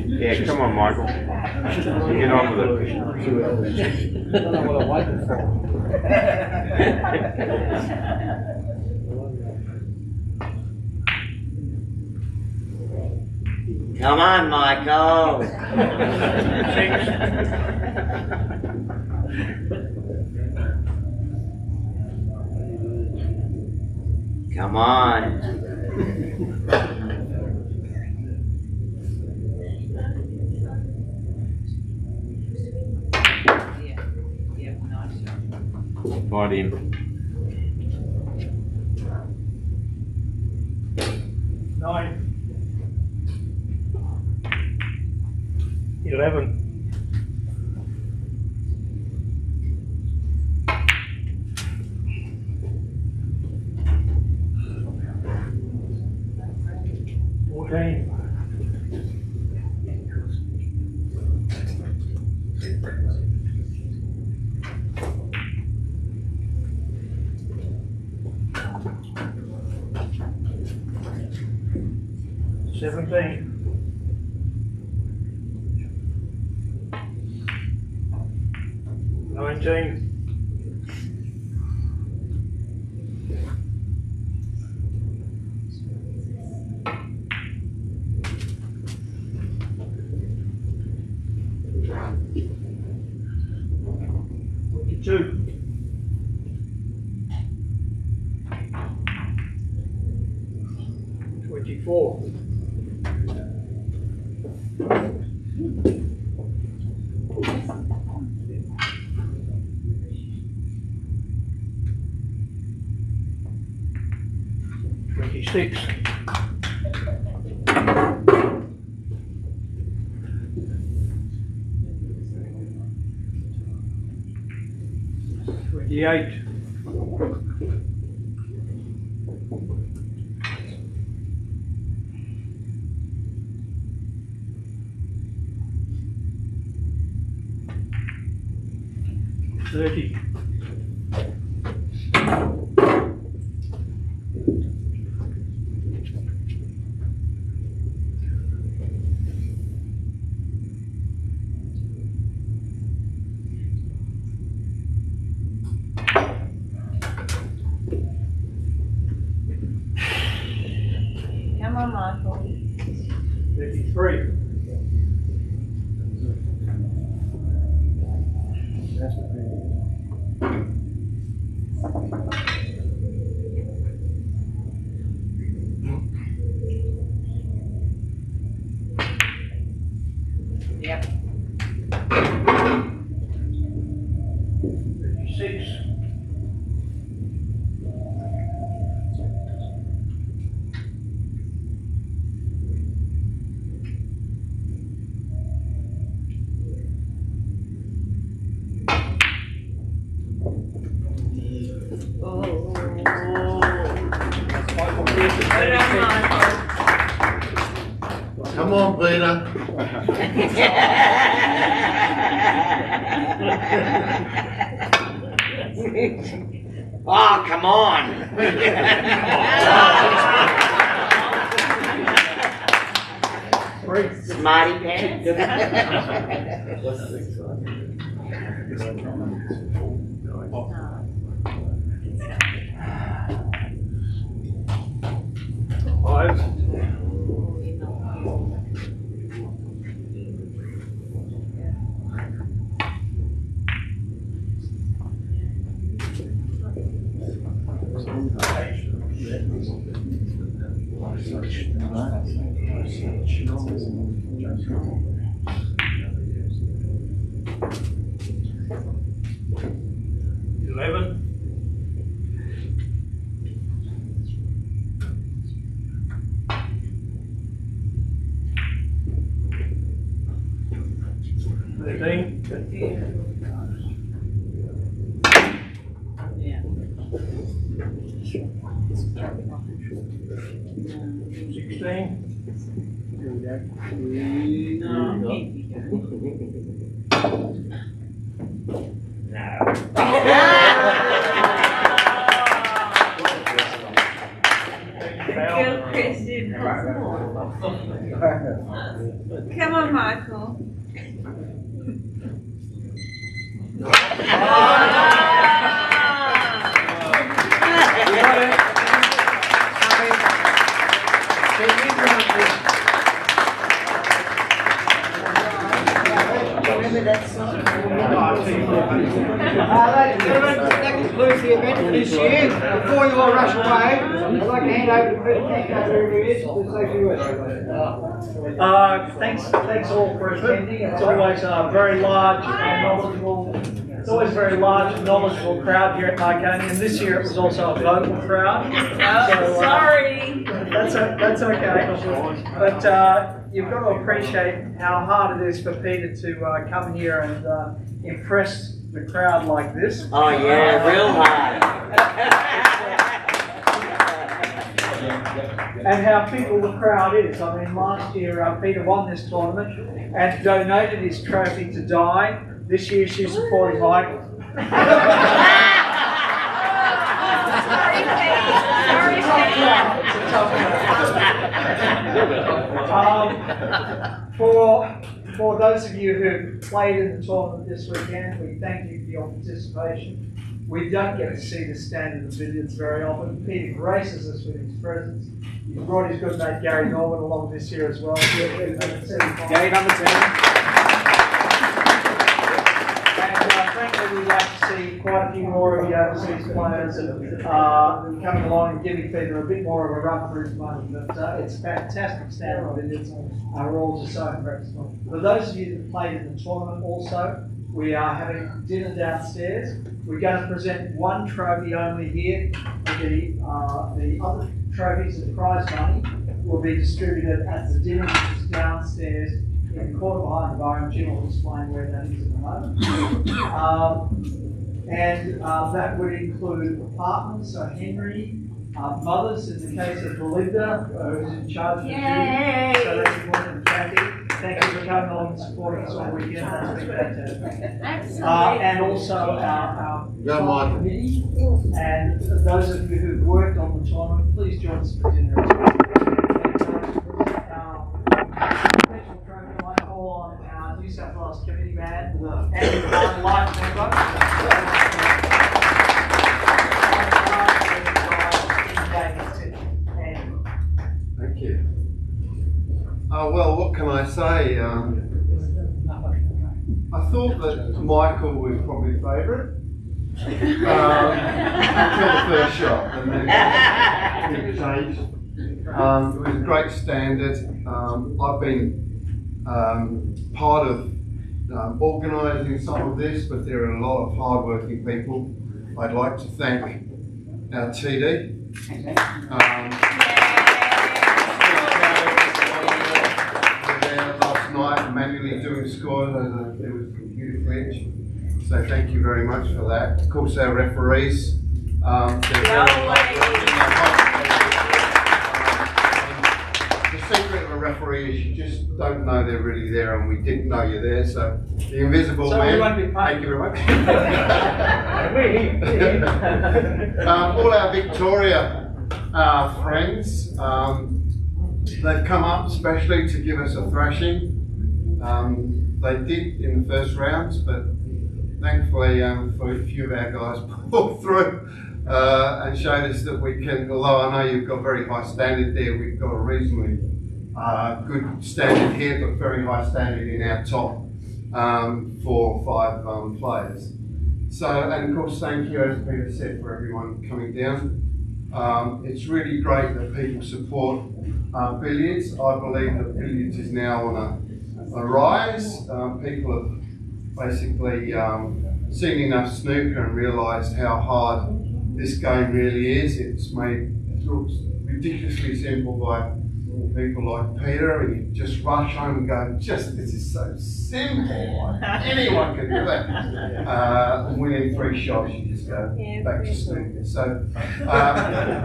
Yeah, come on, Michael. Get on with it. I don't know what I'm waiting for. Come on, Michael. 6. Come on. Yeah, nice shot. Fight him. 9. 11. 14. 17. 19. Two. 24. 26. 28. 30. 33. Yep. 36. 'Cause Come on, Peter. Oh, come on. Smarty pants. Five. 11. 13. Yeah. 16. Gilchrist, impossible. Come on, Michael. Remember that song? Ladies and gentlemen, that concludes the event for this year. Before you all rush away, I'd like to hand over to Peter Gilchrist, whoever he is, to say a few words. Thanks all for attending. It's always a very large and knowledgeable. It's always a very large and knowledgeable crowd here at Marconi, and this year it was also a vocal crowd. Oh, sorry. That's okay. But you've got to appreciate how hard it is for Peter to come here and impress the crowd like this. Oh yeah, real hard. And how fickle the crowd is. I mean, last year Peter won this tournament and donated his trophy to Di. This year she's supporting Michael. Sorry, Pete. For for those of you who played in the tournament this weekend, we thank you for your participation. We don't get to see the standard of billiards very often. Peter graces us with his presence. He's brought his good mate Gary Norman along this year as well. Gary number 10. And frankly, we'd like to see quite a few more of the overseas players coming along and giving Peter a bit more of a run for his money. But it's a fantastic standard of billiards. We're all just so impressed. For those of you that played in the tournament also, we are having dinner downstairs. We're going to present one trophy only here. The other trophies and prize money will be distributed at the dinner, which is downstairs in the corner behind the bar, and Jim will explain where that is in a moment. That would include partners, so Henry, mothers in the case of Belinda, who's in charge of the dinner. So that's important, Kathy. Thank you for coming along and supporting us all weekend. That's been fantastic. Absolutely. And also our committee. And those of you who've worked on the tournament, please join us for dinner as well. Special trophy I call on our New South Wales committee man and our life member. Thank you. Well, what can I say? I thought that Michael was probably favourite until the first shot, and then it changed. It was a great standard. I've been part of organising some of this, but there are a lot of hard-working people. I'd like to thank our TD. Last night, manually doing scores, there was a computer glitch. So thank you very much for that. Of course, our referees. The secret of a referee is you just don't know they're really there, and we didn't know you're there. So the invisible man. Thank you very much. All our Victoria friends. They've come up especially to give us a thrashing. They did in the first rounds, but thankfully for a few of our guys pulled through and showed us that we can, although I know you've got very high standard there, we've got a reasonably good standard here, but very high standard in our top 4 or 5 players. So, and of course, thank you, as Peter said, for everyone coming down. It's really great that people support billiards. I believe that billiards is now on a rise. People have basically seen enough snooker and realised how hard this game really is. It's made looks ridiculously simple by people like Peter, and you just rush home and go, this is so simple. Anyone can do that. And within 3 shots, you just go back to snooker. So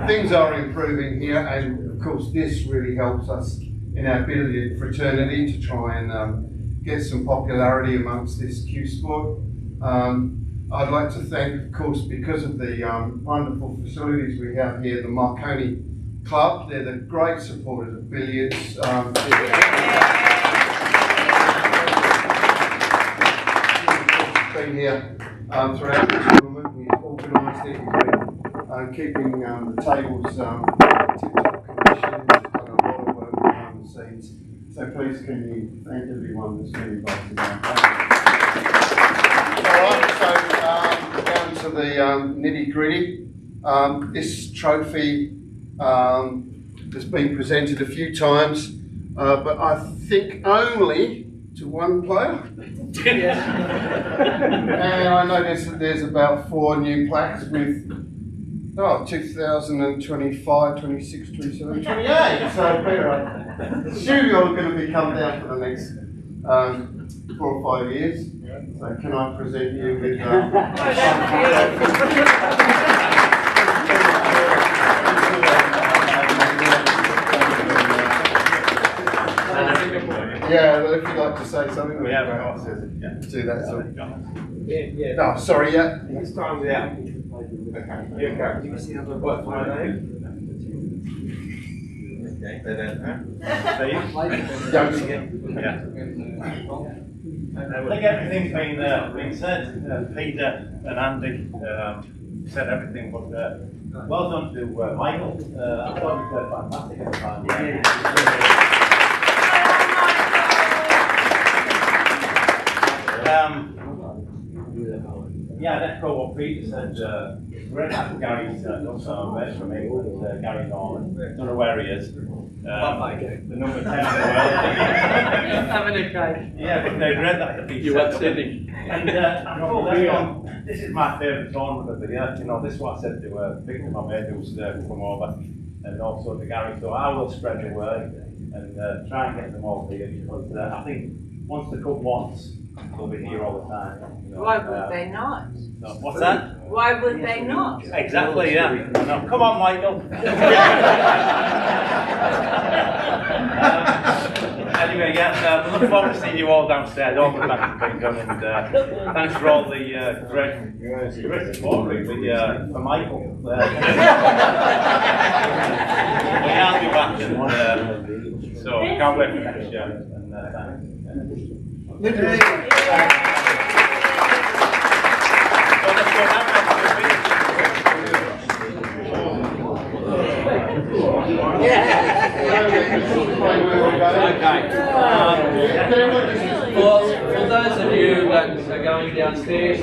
things are improving here, and of course, this really helps us in our billiard fraternity to try and get some popularity amongst this Q sport. I'd like to thank, of course, because of the wonderful facilities we have here, the Marconi Club. They're the great supporters of billiards. Been here throughout the tournament. We've organised it. We've been keeping the tables tip-top condition. We've done a lot of work behind the scenes. So please can you thank everyone that's been involved in that. Alright, so down to the nitty-gritty. This trophy has been presented a few times, but I think only to one player. And I noticed that there's about 4 new plaques with 2025, 26, 27, 28. So Peter, I assume you're going to be coming down for the next 4 or 5 years. So can I present you with yeah, well, if you'd like to say something, we have our officers do that. So. Yeah. No, sorry, yeah. This time without. Okay. Here we go. Do you see how to work my name? They don't know. Steve? Yeah. I think everything's been said. Peter and Andy said everything, but well done to Michael. I thought he played fantastic at the time. Yeah, let's go what Peter said. Great that Gary's done some best for me with Gary Norman. Don't know where he is. The number 10 in the world. Having a cake. Yeah, but they're great that he You were sitting. And this is my favourite tournament of the year. You know, this is what I said to Victor, my mate, who's come over, and also to Gary. So I will spread the word and try and get them all here, because I think once the cup wants, they'll be here all the time. You know, Why would they not? No, what's that? Why would they not? Exactly, yeah. No, come on, Michael. Anyway, yeah, we look forward to seeing you all downstairs. All the back has been done, and thanks for all the great support, really, for Michael. We can't be back, and so can't wait for next year. And thanks. Okay. For those of you that are going downstairs,